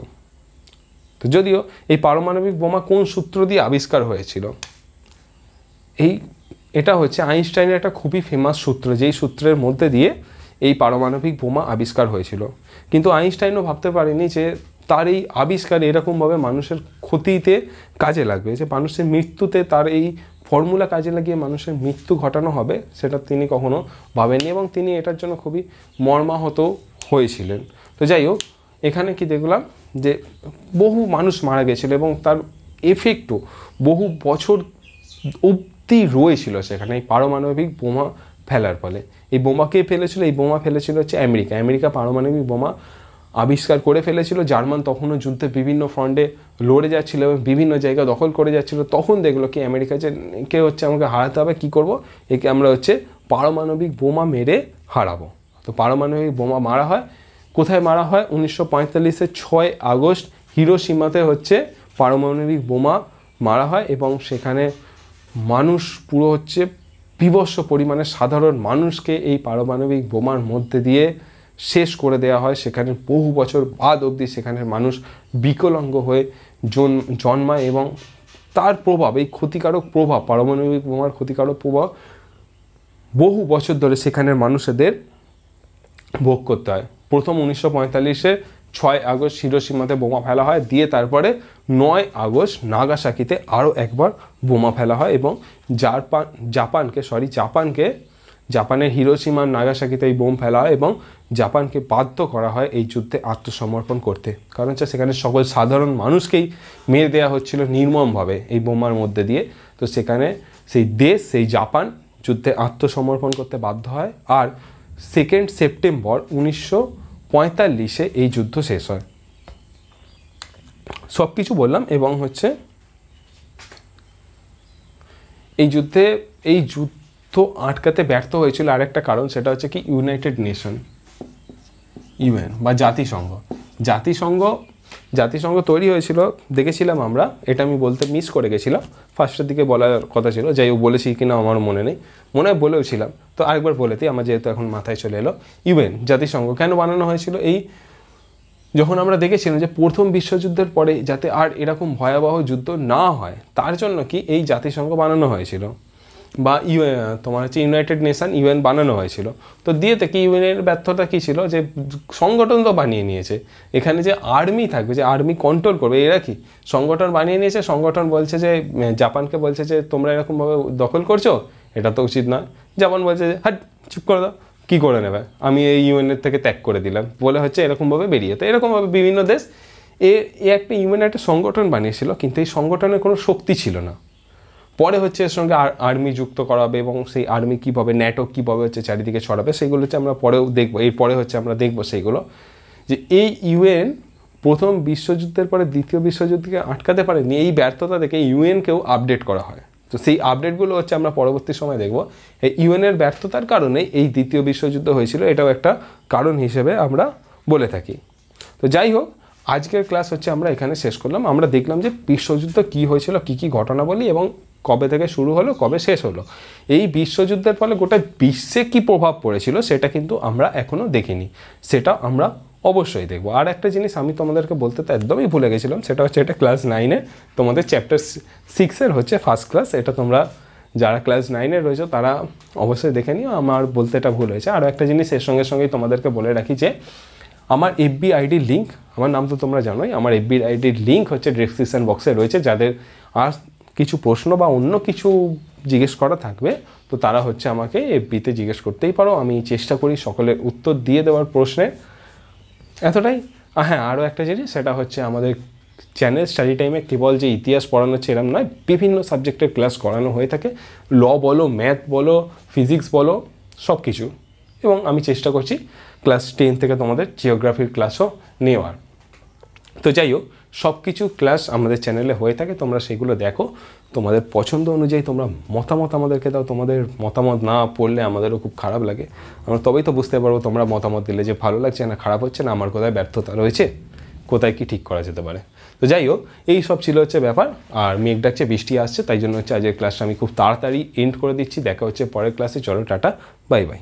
তো যদিও এই পারমাণবিক বোমা কোন সূত্র দিয়ে আবিষ্কার হয়েছিল, এটা হচ্ছে আইনস্টাইনের একটা খুবই ফেমাস সূত্র, যেই সূত্রের মধ্যে দিয়ে এই পারমাণবিক বোমা আবিষ্কার হয়েছিল। কিন্তু আইনস্টাইনও ভাবতে পারেনি যে তার এই আবিষ্কার এরকমভাবে মানুষের ক্ষতিতে কাজে লাগবে, যে মানুষের মৃত্যুতে তার এই ফর্মুলা কাজে লাগিয়ে মানুষের মৃত্যু ঘটানো হবে, সেটা তিনি কখনো ভাবেননি এবং তিনি এটার জন্য খুবই মর্মাহত হয়েছিলেন। তো যাই হোক, এখানে কি দেখলাম যে বহু মানুষ মারা গেছিল এবং তার এফেক্টও বহু বছর অবধি রয়েছিল সেখানে এই পারমাণবিক বোমা ফেলার ফলে। এই বোমা কে ফেলেছিল, এই বোমা ফেলেছিল হচ্ছে আমেরিকা। পারমাণবিক বোমা আবিষ্কার করে ফেলেছিল। জার্মান তখনও যুদ্ধে বিভিন্ন ফ্রন্টে লড়ে যাচ্ছিল এবং বিভিন্ন জায়গা দখল করে যাচ্ছিল। তখন দেখলো কি আমেরিকা যে কে হচ্ছে আমাকে হারাতে হবে, কী করব, একে আমরা হচ্ছে পারমাণবিক বোমা মেরে হারাবো। তো পারমাণবিক বোমা মারা হয়। কোথায় মারা হয়? 1945-এর 6 আগস্ট হিরোশিমাতে হচ্ছে পারমাণবিক বোমা মারা হয় এবং সেখানে মানুষ পুরো হচ্ছে বিভৎস পরিমাণে সাধারণ মানুষকে এই পারমাণবিক বোমার মধ্যে দিয়ে শেষ করে দেওয়া হয়। সেখানে বহু বছর বাদ অবধি সেখানের মানুষ বিকলাঙ্গ হয়ে জন্মায় এবং তার প্রভাব, এই ক্ষতিকারক প্রভাব, পারমাণবিক বোমার ক্ষতিকারক প্রভাব বহু বছর ধরে সেখানের মানুষদের ভোগ করতে হয়। প্রথম 1945-এ 6 আগস্ট হিরোশিমাতে বোমা ফেলা হয়, দিয়ে তারপরে 9 আগস্ট নাগাসাকিতে আরও একবার বোমা ফেলা হয় এবং জাপানের হিরোশিমা নাগাসাকিতে এই বোম ফেলা হয় এবং জাপানকে বাধ্য করা হয় এই যুদ্ধে আত্মসমর্পণ করতে। কারণ হচ্ছে সেখানে সকল সাধারণ মানুষকেই মেরে দেওয়া হচ্ছিল নির্মমভাবে এই বোমার মধ্যে দিয়ে। তো সেখানে সেই জাপান যুদ্ধে আত্মসমর্পণ করতে বাধ্য হয় আর 2 সেপ্টেম্বর 1945-এ এই যুদ্ধ শেষ হয়। সব কিছু বললাম এবং হচ্ছে এই যুদ্ধ আটকাতে ব্যর্থ হয়েছিল আরেকটা কারণ, সেটা হচ্ছে কি ইউনাইটেড নেশন, ইউএন বা জাতিসংঘ তৈরি হয়েছিল, দেখেছিলাম আমরা, এটা আমি বলতে মিস করে গেছিলাম, ফার্স্টের দিকে বলার কথা ছিল, যাই হোক বলেছি কিনা আমার মনে নেই, মনে হয় বলেওছিলাম, তো আরেকবার বলেতে আমার যেহেতু এখন মাথায় চলে এলো। ইউএন জাতিসংঘ কেন বানানো হয়েছিল? যখন আমরা দেখেছিলাম যে প্রথম বিশ্বযুদ্ধের পরে যাতে আর এরকম ভয়াবহ যুদ্ধ না হয় তার জন্য কি এই জাতিসংঘ বানানো হয়েছিল বা তোমার হচ্ছে ইউনাইটেড নেশন ইউএন বানানো হয়েছিল। তো দিয়েতে কি ইউএনের ব্যর্থতা কী ছিল? যে সংগঠন তো বানিয়ে নিয়েছে, এখানে যে আর্মি থাকবে, যে আর্মি কন্ট্রোল করবে, এরা কি সংগঠন বানিয়ে নিয়েছে। সংগঠন বলছে যে জাপানকে বলছে যে তোমরা এরকমভাবে দখল করছো, এটা তো উচিত নয়। জাপান বলছে যে হাট, চুপ করে দাও, কী করে নেবে, আমি এই ইউএনের থেকে ত্যাগ করে দিলাম বলে হচ্ছে এরকমভাবে বেরিয়ে। তো এরকমভাবে বিভিন্ন দেশ একটা ইউএন একটা সংগঠন বানিয়েছিল, কিন্তু এই সংগঠনের কোনো শক্তি ছিল না। পরে হচ্ছে এর সঙ্গে আর্মি যুক্ত করাবে এবং সেই আর্মি কীভাবে, ন্যাটো কীভাবে হচ্ছে চারিদিকে ছড়াবে, সেগুলো হচ্ছে আমরা পরেও দেখবো। এরপরে হচ্ছে আমরা দেখবো সেইগুলো, যে এই ইউএন প্রথম বিশ্বযুদ্ধের পরে দ্বিতীয় বিশ্বযুদ্ধকে আটকাতে পারেনি। এই ব্যর্থতা দেখে ইউএনকেও আপডেট করা হয়। তো সেই আপডেটগুলো হচ্ছে আমরা পরবর্তী সময় দেখব। এই ইউএনের ব্যর্থতার কারণেই এই দ্বিতীয় বিশ্বযুদ্ধ হয়েছিল, এটাও একটা কারণ হিসেবে আমরা বলে থাকি। তো যাই হোক, আজকের ক্লাস হচ্ছে আমরা এখানে শেষ করলাম। আমরা দেখলাম যে বিশ্বযুদ্ধ কী হয়েছিল, কী কী ঘটনাবলী এবং কবে থেকে শুরু হলো, কবে শেষ হলো। এই বিশ্বযুদ্ধের ফলে গোটা বিশ্বে কী প্রভাব পড়েছিল সেটা কিন্তু আমরা এখনও দেখিনি, সেটা আমরা অবশ্যই দেখবো। আর একটা জিনিস আমি তোমাদেরকে বলতে তো একদমই ভুলে গেছিলাম, সেটা হচ্ছে এটা ক্লাস 9-এ তোমাদের চ্যাপ্টার 6-এর হচ্ছে ফার্স্ট ক্লাস। এটা তোমরা যারা ক্লাস 9-এ রয়েছে তারা অবশ্যই দেখে নিও, আমার বলতে এটা ভুল হয়েছে। আরও একটা জিনিস এর সঙ্গে সঙ্গেই তোমাদেরকে বলে রাখি যে আমার এফবি আইডির লিঙ্ক, আমার নাম তো তোমরা জানোই, আমার এফবি আইডির লিঙ্ক হচ্ছে ডেসক্রিপশন বক্সে রয়েছে। যাদের আর কিছু প্রশ্ন বা অন্য কিছু জিজ্ঞেস করা থাকবে তো তারা হচ্ছে আমাকে এফবিতে জিজ্ঞেস করতেই পারো, আমি চেষ্টা করি সকলের উত্তর দিয়ে দেওয়ার প্রশ্নের। এতটাই। হ্যাঁ, আরও একটা জিনিস, সেটা হচ্ছে আমাদের চ্যানেল স্টাডি টাইমে কেবল যে ইতিহাস পড়ানো হচ্ছে এরম নয়, বিভিন্ন সাবজেক্টের ক্লাস করানো হয়ে থাকে, ল বলো, ম্যাথ বলো, ফিজিক্স বলো, সব কিছু। এবং আমি চেষ্টা করছি ক্লাস 10 থেকে তোমাদের জিওগ্রাফির ক্লাসও নেওয়ার। তো যাই হোক, সব কিছু ক্লাস আমাদের চ্যানেলে হয়ে থাকে, তোমরা সেগুলো দেখো, তোমাদের পছন্দ অনুযায়ী তোমরা মতামত আমাদেরকে দাও। তোমাদের মতামত না পড়লে আমাদেরও খুব খারাপ লাগে, আমরা তবেই তো বুঝতে পারবো তোমরা মতামত দিলে যে ভালো লাগছে না, খারাপ হচ্ছে না, আমার কোথায় ব্যর্থতা রয়েছে, কোথায় কি ঠিক করা যেতে পারে। তো যাই হোক, এই সব ছিল হচ্ছে ব্যাপার। আর মেঘ ডাকছে, বৃষ্টি আসছে, তাই জন্য হচ্ছে আজকের ক্লাসটা আমি খুব তাড়াতাড়ি এন্ড করে দিচ্ছি। দেখা হচ্ছে পরের ক্লাসে। চলো, টাটা, বাই বাই।